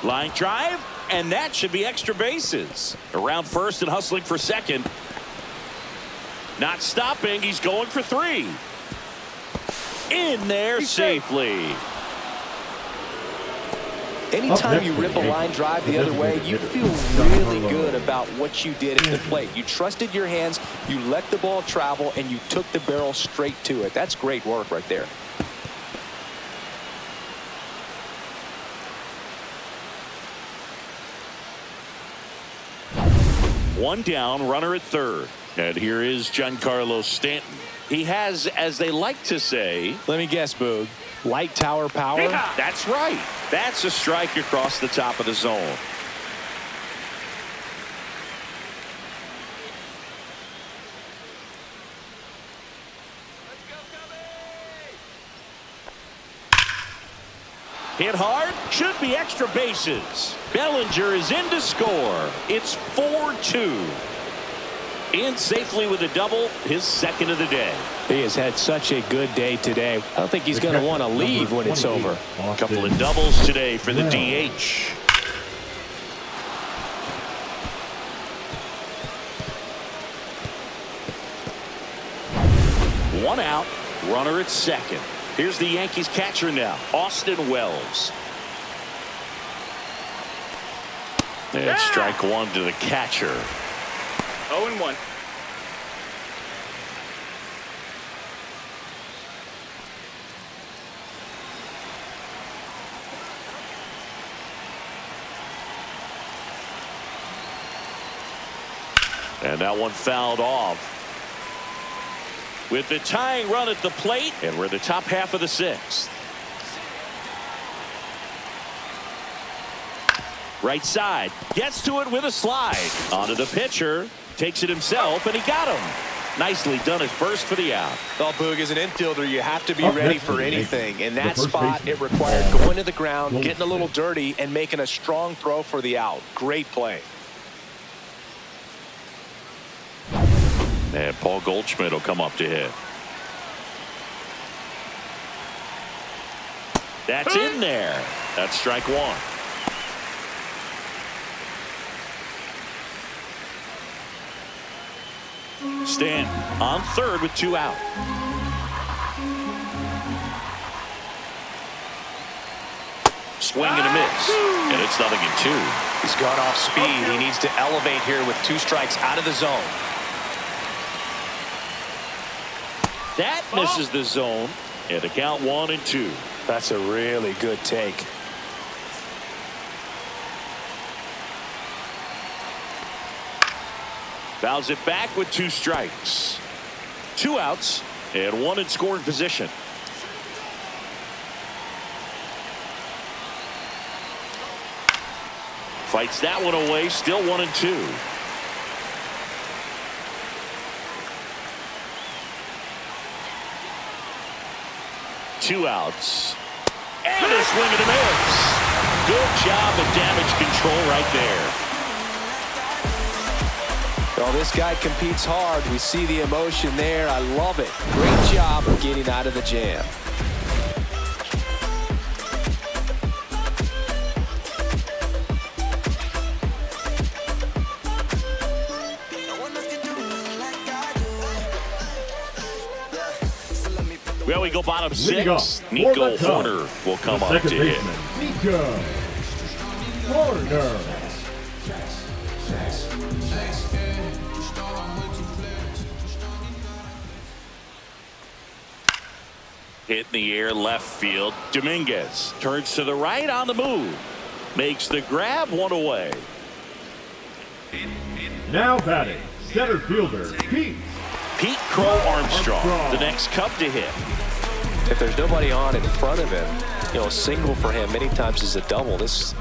A: Line drive, and that should be extra bases. Around first and hustling for second. Not stopping, he's going for three. In there safely.
B: Anytime you rip a line drive the other way, you feel really good about what you did at the plate. You trusted your hands, you let the ball travel, and you took the barrel straight to it. That's great work right there.
A: One down, runner at third. And here is Giancarlo Stanton. He has, as they like to say,
B: let me guess, Boog, light tower power?
F: Yeah.
A: That's right. That's a strike across the top of the zone. Hit hard, should be extra bases. Bellinger is in to score. It's 4-2. In safely with a double, his second of the day.
B: He has had such a good day today. I don't think he's going to want to leave when it's over.
A: A couple of doubles today for the DH. One out, runner at second. Here's the Yankees catcher now, Austin Wells. And strike one to the catcher.
F: 0-1.
A: And that one fouled off. With the tying run at the plate, and we're the top half of the sixth. Right side, gets to it with a slide. Onto the pitcher, takes it himself, and he got him. Nicely done at first for the out.
B: Well, Boog, as an infielder, you have to be ready for anything. In that spot, it required going to the ground, getting a little dirty, and making a strong throw for the out. Great play.
A: And Paul Goldschmidt will come up to hit. That's in there. That's strike one. Stanton on third with two out. Swing and a miss. And it's 0-2.
B: He's gone off speed. He needs to elevate here with two strikes out of the zone.
A: That misses the zone. And the count 1-2.
B: That's a really good take.
A: Fouls it back with two strikes. Two outs and one in scoring position. Fights that one away. Still 1-2. Two outs. And a swing and a miss. Good job of damage control right there.
B: Well, this guy competes hard. We see the emotion there. I love it. Great job of getting out of the jam.
A: Well, we go bottom six. Nico Horner will come up to hit.
E: Nico Horner.
A: Hit in the air, left field. Dominguez turns to the right on the move. Makes the grab, one away.
E: Now batting, center fielder, Pete
A: Crow Armstrong, the next Cub to hit.
B: If there's nobody on in front of him, a single for him many times is a double. This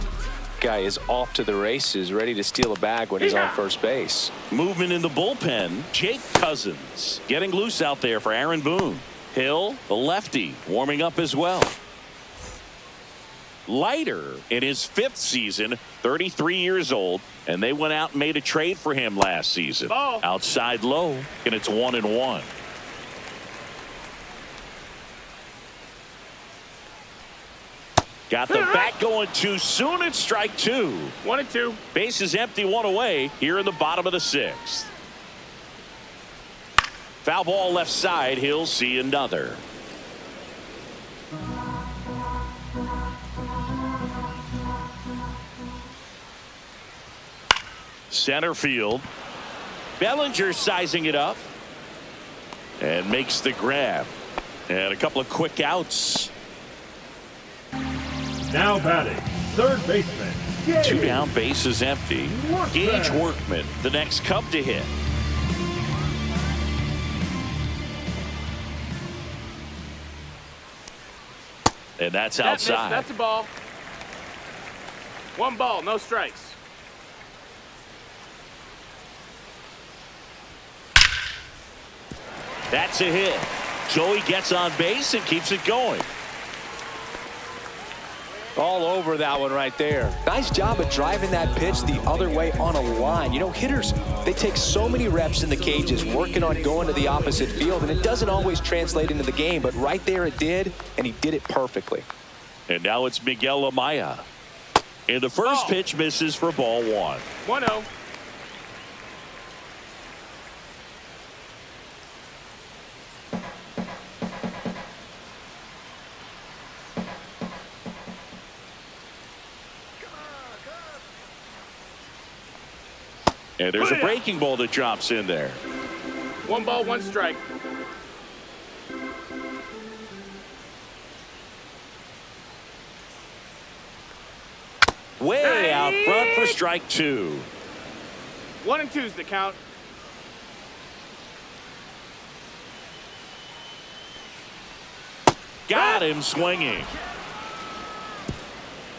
B: guy is off to the races, ready to steal a bag when he's on first base.
A: Movement in the bullpen. Jake Cousins getting loose out there for Aaron Boone. Hill, the lefty, warming up as well. Leiter in his 5th season, 33 years old, and they went out and made a trade for him last season.
F: Ball.
A: Outside low, and it's 1-1. Got the bat going too soon. It's strike 2.
F: 1-2.
A: Base is empty, 1 away here in the bottom of the 6th. Foul ball left side. He'll see another. Center field. Bellinger sizing it up and makes the grab. And a couple of quick outs.
E: Now batting, third baseman, Gage.
A: 2 down, base is empty. Gage Workman, the next Cub to hit. And that's outside.
F: That's a ball. 1 ball, no strikes.
A: That's a hit. Joey gets on base and keeps it going.
B: All over that one right there. Nice job of driving that pitch the other way on a line. Hitters, they take so many reps in the cages working on going to the opposite field, and it doesn't always translate into the game, but right there it did, and he did it perfectly.
A: And now it's Miguel Amaya. And the first pitch misses for ball 1.
F: 1-0.
A: And there's a breaking ball that drops in there.
F: 1 ball, 1 strike.
A: Way out front for strike 2.
F: 1-2's the count.
A: Got him swinging.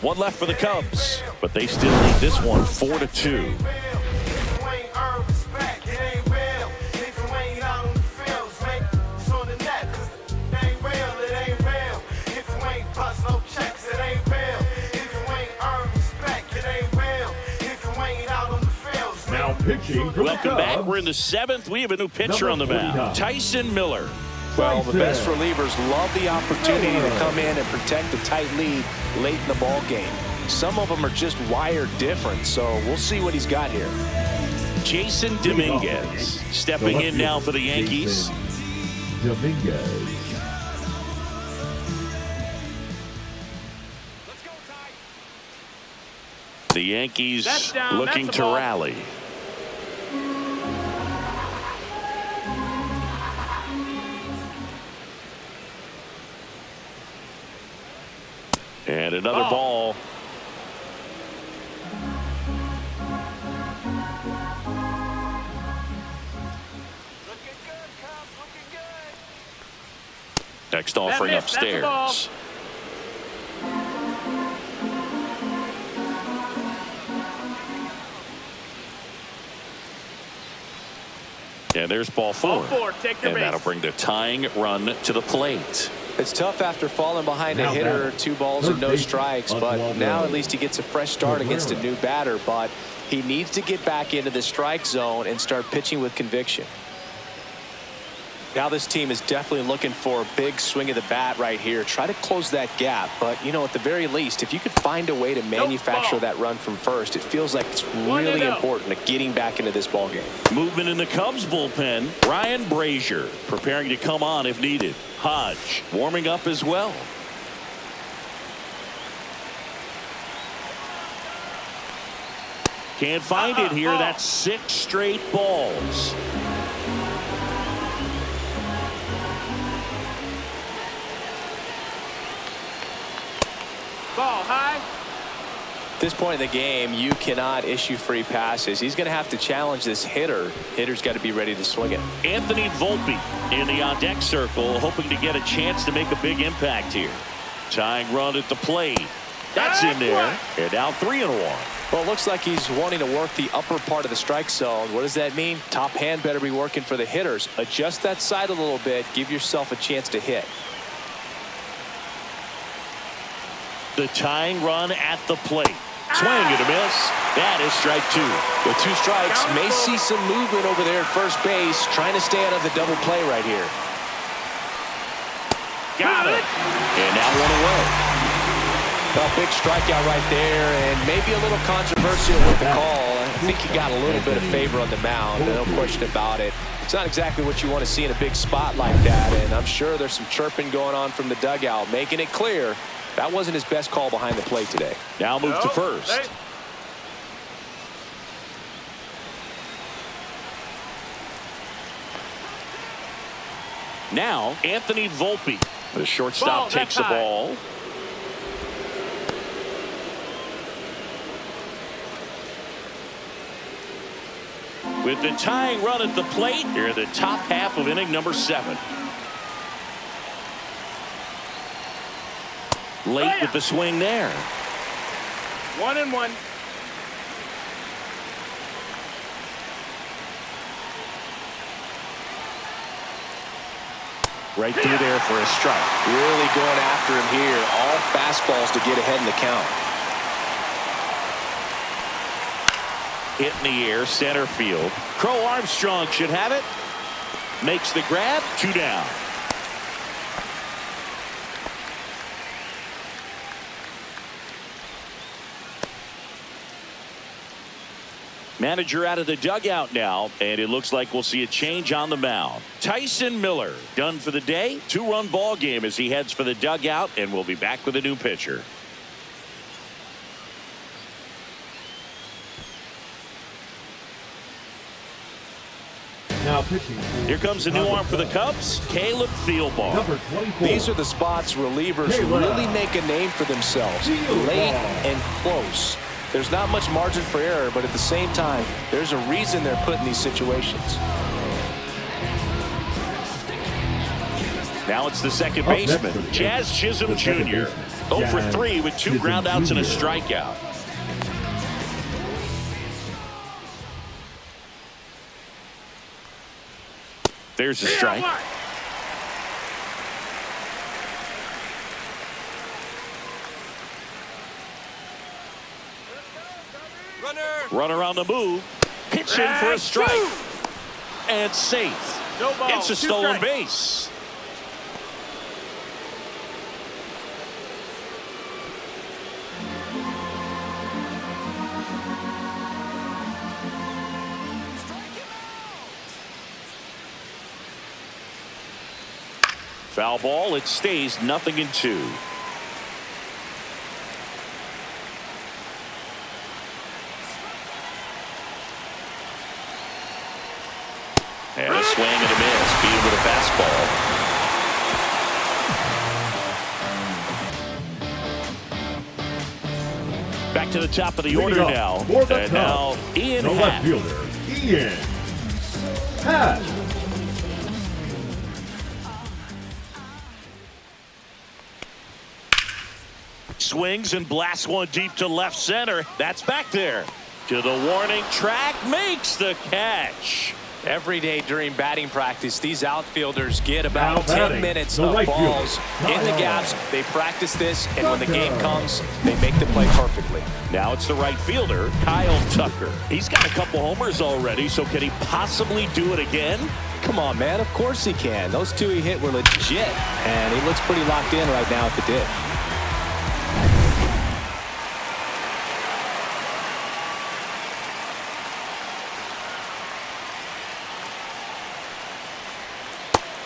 A: 1 left for the Cubs, but they still lead this one 4-2.
E: Now pitching for
A: Welcome
E: the
A: back.
E: Cubs.
A: We're in the 7th. We have a new pitcher on the mound. Tyson Miller.
B: Well, the best relievers love the opportunity to come in and protect a tight lead late in the ball game. Some of them are just wired different, so we'll see what he's got here.
A: Jason Dominguez stepping in now for the Yankees.
E: Dominguez.
A: The Yankees
F: That's down.
A: looking
F: That's
A: to
F: a ball.
A: rally. And another ball. Next offering
F: missed. That's a ball.
A: upstairs. And there's ball 4.
F: Ball 4, take the
A: and
F: base.
A: that'll bring the tying run to the plate.
B: It's tough after falling behind a hitter, 2 balls and no strikes, but now at least he gets a fresh start against a new batter. But he needs to get back into the strike zone and start pitching with conviction. Now this team is definitely looking for a big swing of the bat right here. Try to close that gap. But, you know, at the very least, if you could find a way to manufacture that run from first, it feels like it's really important to getting back into this ball game.
A: Movement in the Cubs bullpen. Ryan Brazier preparing to come on if needed. Hodge warming up as well. Can't find it here. That's 6 straight balls.
F: Ball high.
B: At this point in the game, you cannot issue free passes. He's going to have to challenge this hitter. Hitter's got to be ready to swing it.
A: Anthony Volpe in the on-deck circle, hoping to get a chance to make a big impact here. Tying run at the plate. That's in there. And now 3-1.
B: Well, it looks like he's wanting to work the upper part of the strike zone. What does that mean? Top hand better be working for the hitters. Adjust that side a little bit. Give yourself a chance to hit.
A: The tying run at the plate. Swing and a miss. That is strike 2.
B: With 2 strikes, may see some movement over there at first base, trying to stay out of the double play right here.
A: Got it. And now 1 away.
B: A big strikeout right there, and maybe a little controversial with the call. I think he got a little bit of favor on the mound, no question about it. It's not exactly what you want to see in a big spot like that, and I'm sure there's some chirping going on from the dugout, making it clear that wasn't his best call behind the plate today.
A: Now move to first. Now Anthony Volpe. The shortstop takes the ball. With the tying run at the plate, here in the top half of inning number 7. Late with the swing there.
F: 1-1.
A: Right through there for a strike.
B: Really going after him here. All fastballs to get ahead in the count.
A: Hit in the air, center field. Crow Armstrong should have it. Makes the grab. 2 down. Manager out of the dugout now, and it looks like we'll see a change on the mound. Tyson Miller done for the day. 2-run ball game as he heads for the dugout, and we'll be back with a new pitcher.
E: Now pitching.
A: Here comes a new arm for the Cubs, Caleb Thielbar.
E: Number 24.
B: These are the spots relievers really make a name for themselves. Late and close. There's not much margin for error, but at the same time, there's a reason they're put in these situations.
A: Now it's the second baseman, Jazz Chisholm Jr. 0 for 3 with 2 groundouts and a strikeout. There's a strike. Runner on the move. Pitch in for a strike. And safe. It's a stolen base. Foul ball. It stays 0-2. And a swing and a miss. Beat him with a fastball. Back to the top of the order now. And now Ian
E: the left
A: Happ.
E: fielder, Ian Happ.
A: Swings and blasts one deep to left center. That's back there. To the warning track. Makes the catch.
B: Every day during batting practice, these outfielders get about
E: Now
B: 10 minutes
E: the
B: of
E: right
B: balls
E: fielder,
B: in the gaps. They practice this, and when the game comes, they make the play perfectly.
A: Now it's the right fielder, Kyle Tucker. He's got a couple homers already, so can he possibly do it again?
B: Come on, man. Of course he can. Those two he hit were legit, and he looks pretty locked in right now at the dip.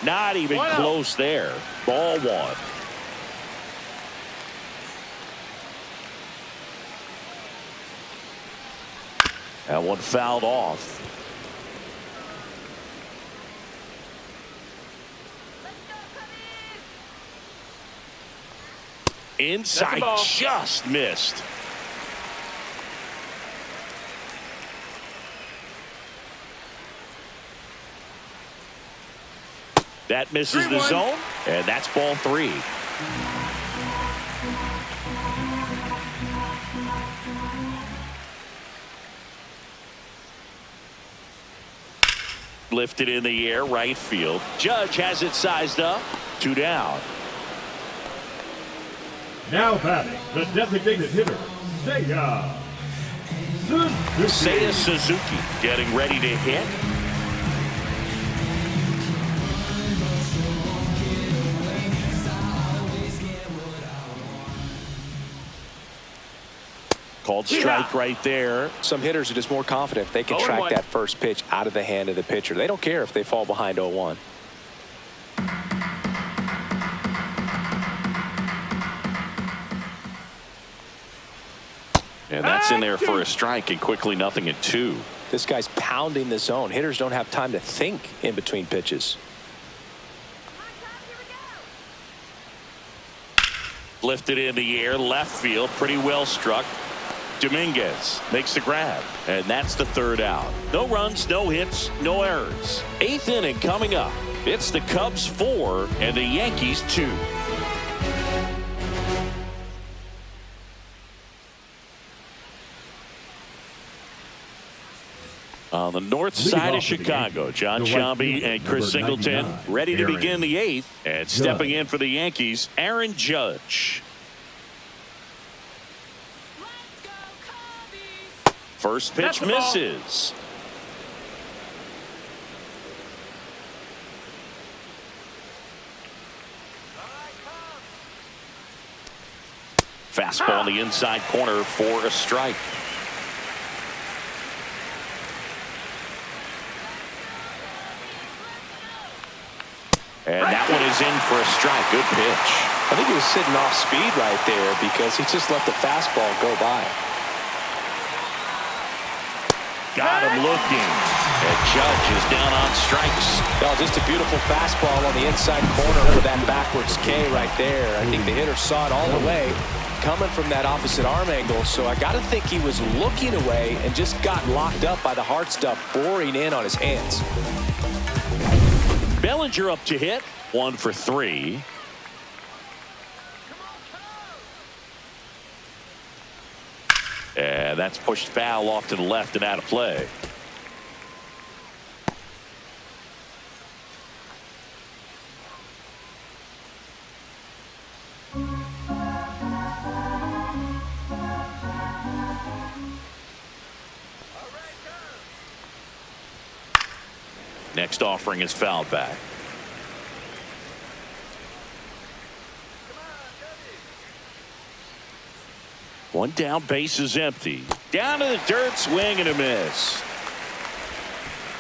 A: Not even close there. Ball one. That one fouled off. Inside, just missed. That misses the zone, and that's ball three. Lifted in the air, right field. Judge has it sized up. 2 down.
E: Now batting, the designated hitter,
A: Seiya Suzuki getting ready to hit. Called strike right there.
B: Some hitters are just more confident if they can track that first pitch out of the hand of the pitcher. They don't care if they fall behind 0-1.
A: And that's in there for a strike, and quickly 0-2.
B: This guy's pounding the zone. Hitters don't have time to think in between pitches.
A: Lifted in the air, left field, pretty well struck. Dominguez makes the grab, and that's the third out. No runs, no hits, no errors. 8th inning coming up. It's the Cubs 4 and the Yankees 2. On the north side of Chicago, John Sciambi and Chris Singleton ready to begin the 8th, and stepping in for the Yankees, Aaron Judge. First pitch misses. Fastball in the inside corner for a strike. And that one is in for a strike. Good pitch.
B: I think he was sitting off speed right there because he just let the fastball go by.
A: Got him looking. And Judge is down on strikes.
B: Oh, just a beautiful fastball on the inside corner for that backwards K right there. I think the hitter saw it all the way coming from that opposite arm angle. So I got to think he was looking away and just got locked up by the hard stuff boring in on his hands.
A: Bellinger up to hit. 1 for 3. And that's pushed foul off to the left and out of play. Next offering is fouled back. One down, base is empty. Down to the dirt, swing and a miss.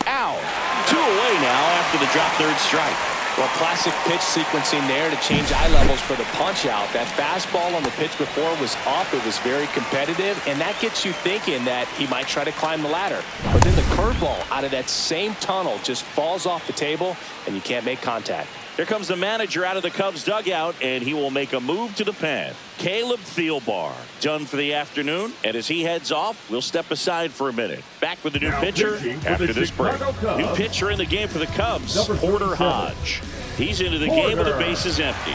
A: Out. 2 away now after the drop third strike.
B: Well, classic pitch sequencing there to change eye levels for the punch out. That fastball on the pitch before was up. It was very competitive, and that gets you thinking that he might try to climb the ladder. But then the curveball out of that same tunnel just falls off the table, and you can't make contact.
A: Here comes the manager out of the Cubs dugout, and he will make a move to the pen. Caleb Thielbar done for the afternoon, and as he heads off, we'll step aside for a minute. Back with the new pitcher after this break. New pitcher in the game for the Cubs, Porter Hodge. He's into the game with the bases empty.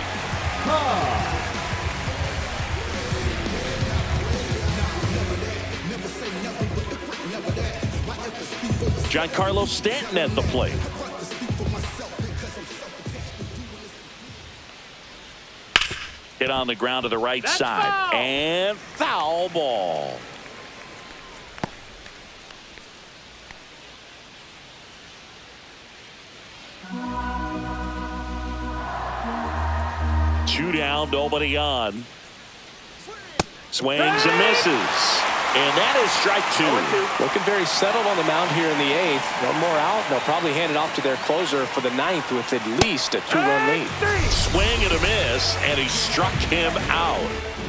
A: Giancarlo Stanton at the plate. Hit on the ground to the right side.
F: Foul.
A: And foul ball. Two down, nobody on. Swings and misses. And that is strike two.
B: Looking very settled on the mound here in the 8th. One more out. They'll probably hand it off to their closer for the 9th with at least a 2-run lead.
A: Swing and a miss, and he struck him out.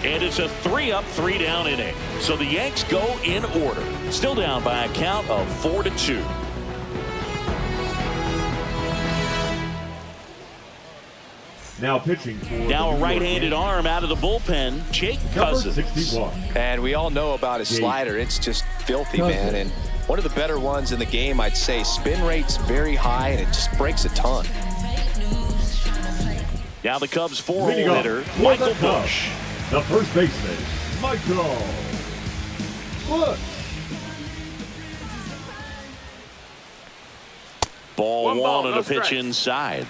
A: And it's a 3-up, 3-down inning. So the Yanks go in order. Still down by a count of 4-2.
E: Now pitching for
A: Now a right-handed arm out of the bullpen, Jake Cousins.
E: 61.
B: And we all know about his slider. It's just filthy, man. And one of the better ones in the game, I'd say. Spin rate's very high, and it just breaks a ton.
A: Now the Cubs' four-hole
E: Leading up
A: hitter,
E: for
A: Michael
E: the Cubs,
A: Busch.
E: the first baseman, Michael Busch.
A: Ball
F: One ball,
A: and
F: no
A: a pitch
F: strikes.
A: inside.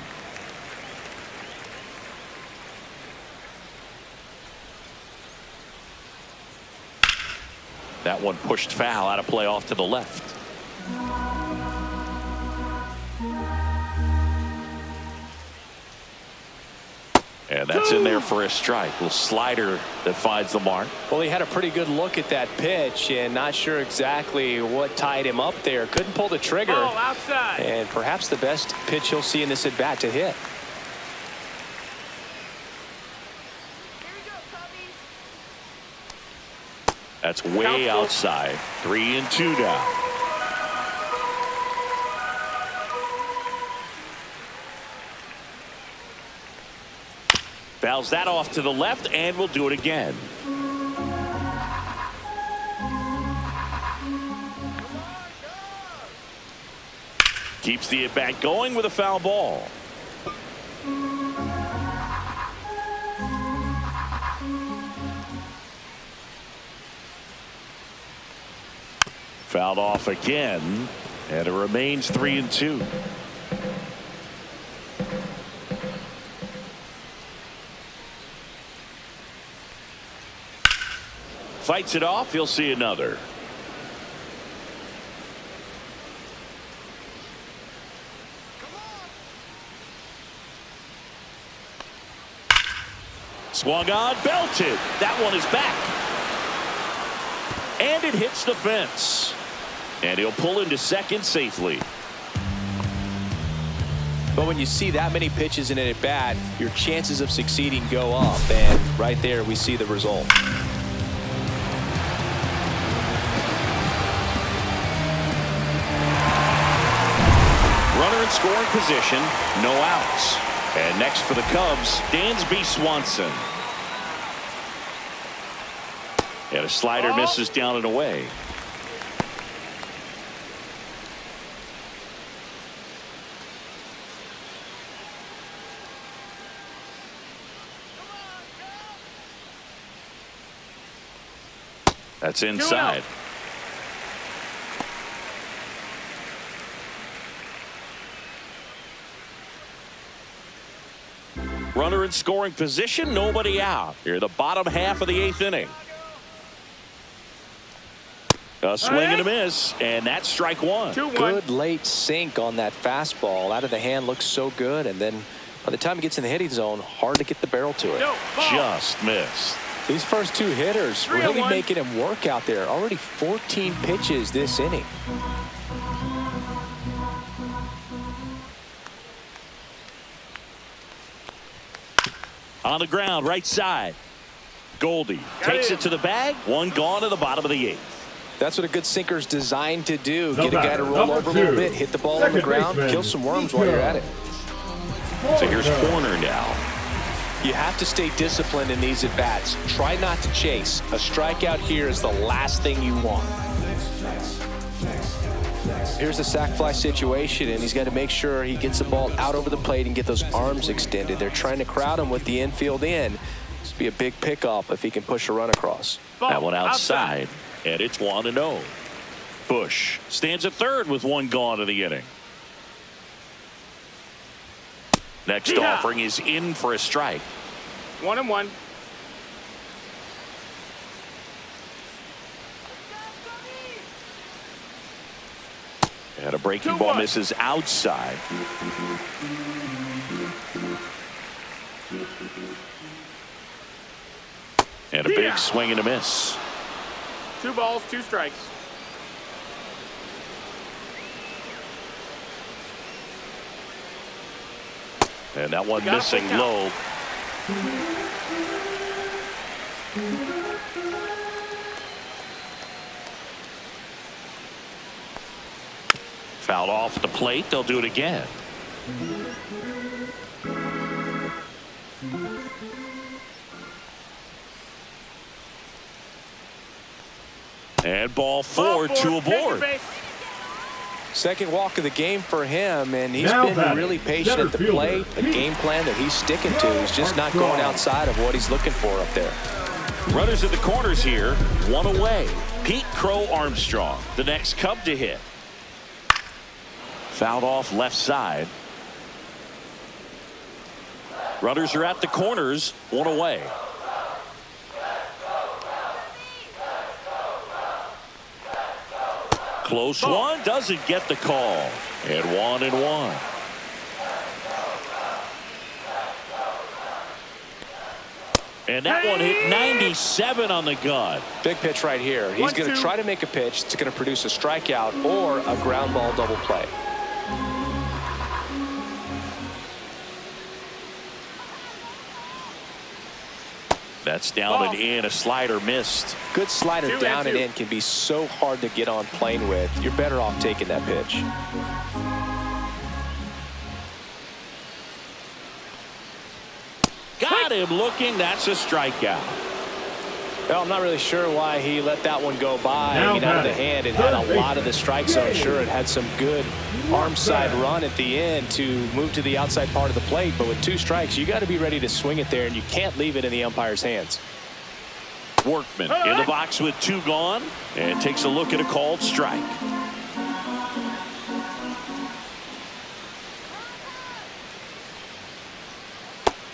A: That one pushed foul, out of play off to the left. And that's in there for a strike. Little slider that finds the mark.
B: Well, he had a pretty good look at that pitch and not sure exactly what tied him up there. Couldn't pull the trigger.
F: Ball outside.
B: And perhaps the best pitch he'll see in this at-bat to hit.
A: That's way outside. 3-2 now. Fouls that off to the left, and we'll do it again. Keeps the at-bat going with a foul ball. Fouled off again, and it remains 3-2. Fights it off. You'll see another. Swung on, belted. That one is back. And it hits the fence. And he'll pull into second safely.
B: But when you see that many pitches in an at-bat, your chances of succeeding go up. And right there, we see the result.
A: Runner in scoring position, no outs. And next for the Cubs, Dansby Swanson. And a slider misses down and away. That's inside. Runner in scoring position, nobody out. Here, the bottom half of the 8th inning. A swing and a miss, and that's strike one.
F: 2-1.
B: Good late sink on that fastball. Out of the hand, looks so good. And then by the time it gets in the hitting zone, hard to get the barrel to it.
F: No, ball.
A: Just missed.
B: These first two hitters really
F: 3-1.
B: making him work out there. Already 14 pitches this inning.
A: On the ground, right side. Goldie takes it to the bag. One gone to the bottom of the 8th.
B: That's what a good sinker's designed to do.
E: The
B: Get a guy to
E: batter,
B: roll
E: number
B: over a little
E: 2,
B: bit, hit the ball on the
E: second
B: ground,
E: baseman,
B: kill some worms while you're at it.
A: So here's Corner now.
B: You have to stay disciplined in these at-bats. Try not to chase. A strikeout here is the last thing you want. Here's a sac fly situation, and he's got to make sure he gets the ball out over the plate and get those arms extended. They're trying to crowd him with the infield in. This would be a big pickup if he can push a run across.
A: That one outside, and it's 1-0. Bush stands at third with one gone in the inning. Next offering is in for a strike.
F: 1-1.
A: And a breaking ball misses outside. And a big swing and a miss.
F: 2 balls, 2 strikes.
A: And that one missing low. Fouled off the plate. They'll do it again. And ball 4, 2 aboard.
B: Second walk of the game for him, and he's been really patient at the plate. A game plan that he's sticking to. He's just not going outside of what he's looking for up there.
A: Runners at the corners here, one away. Pete Crow Armstrong, the next Cub to hit. Fouled off left side. Runners are at the corners, one away. Close one, doesn't get the call. And 1-1. And that one hit 97 on the gun.
B: Big pitch right here. He's going to try to make a pitch that's going to produce a strikeout or a ground ball double play.
A: That's down and in. A slider missed.
B: Good slider down and in can be so hard to get on plane with. You're better off taking that pitch.
A: Got him looking. That's a strikeout.
B: Well, I'm not really sure why he let that one go by. Out of the hand. It had a lot of the strike zone. Sure, it had some good arm side run at the end to move to the outside part of the plate. But with 2 strikes, you got to be ready to swing it there, and you can't leave it in the umpire's hands.
A: Workman in the box with 2 gone and takes a look at a called strike.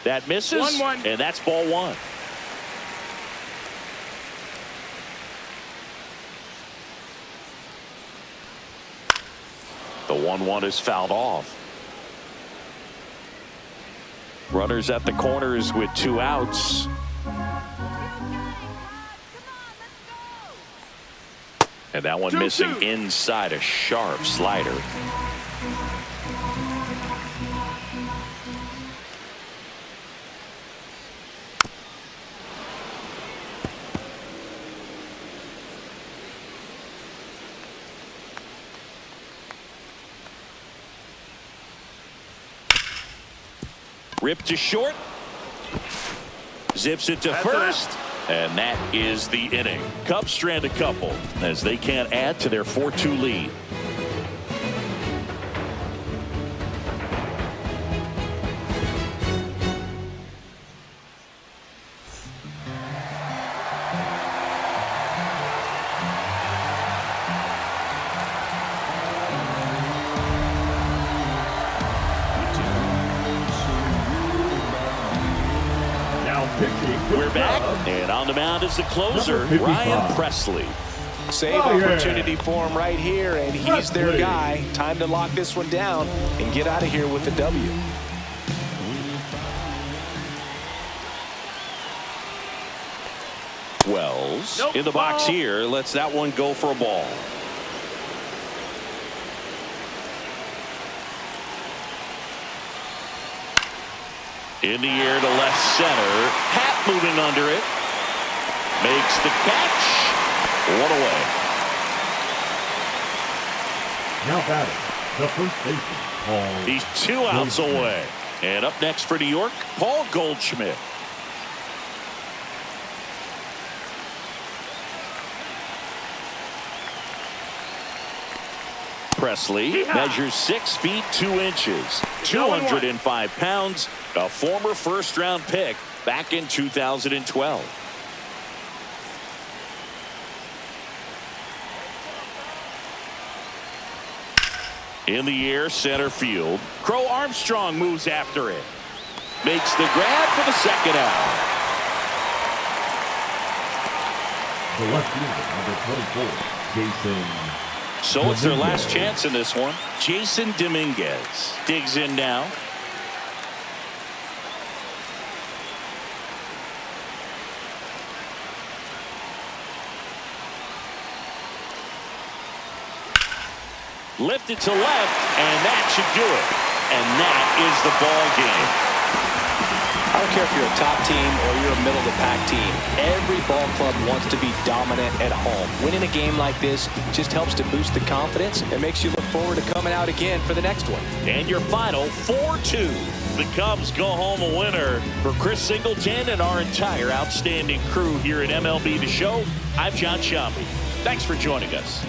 A: That misses.
F: 1-1.
A: And that's ball 1. The 1-1 is fouled off. Runners at the corners with 2 outs. And that one missing inside, a sharp slider. Ripped to short. Zips it to first. And that is the inning. Cubs strand a couple as they can't add to their 4-2 lead. We're back, and on the mound is the closer, Ryan Presley.
B: Save opportunity for him right here, and he's their guy. Time to lock this one down and get out of here with the W.
A: Wells in the box here, lets that one go for a ball. In the air to left center. Hat moving under it. Makes the catch. 1 away.
E: Now batting, the first baseman, Paul.
A: He's 2 outs away. And up next for New York, Paul Goldschmidt. Presley measures 6 feet 2 inches, 205 pounds, a former first-round pick back in 2012. In the air, center field. Crow Armstrong moves after it. Makes the grab for the second out.
E: The left fielder, number 24, Jason.
A: So it's their last chance in this one. Jason Dominguez digs in now. Lifted to left, and that should do it. And that is the ball game.
B: I don't care if you're a top team or you're a middle-of-the-pack team. Every ball club wants to be dominant at home. Winning a game like this just helps to boost the confidence and makes you look forward to coming out again for the next one.
A: And your final 4-2. The Cubs go home a winner. For Chris Singleton and our entire outstanding crew here at MLB The Show, I'm John Sciambi. Thanks for joining us.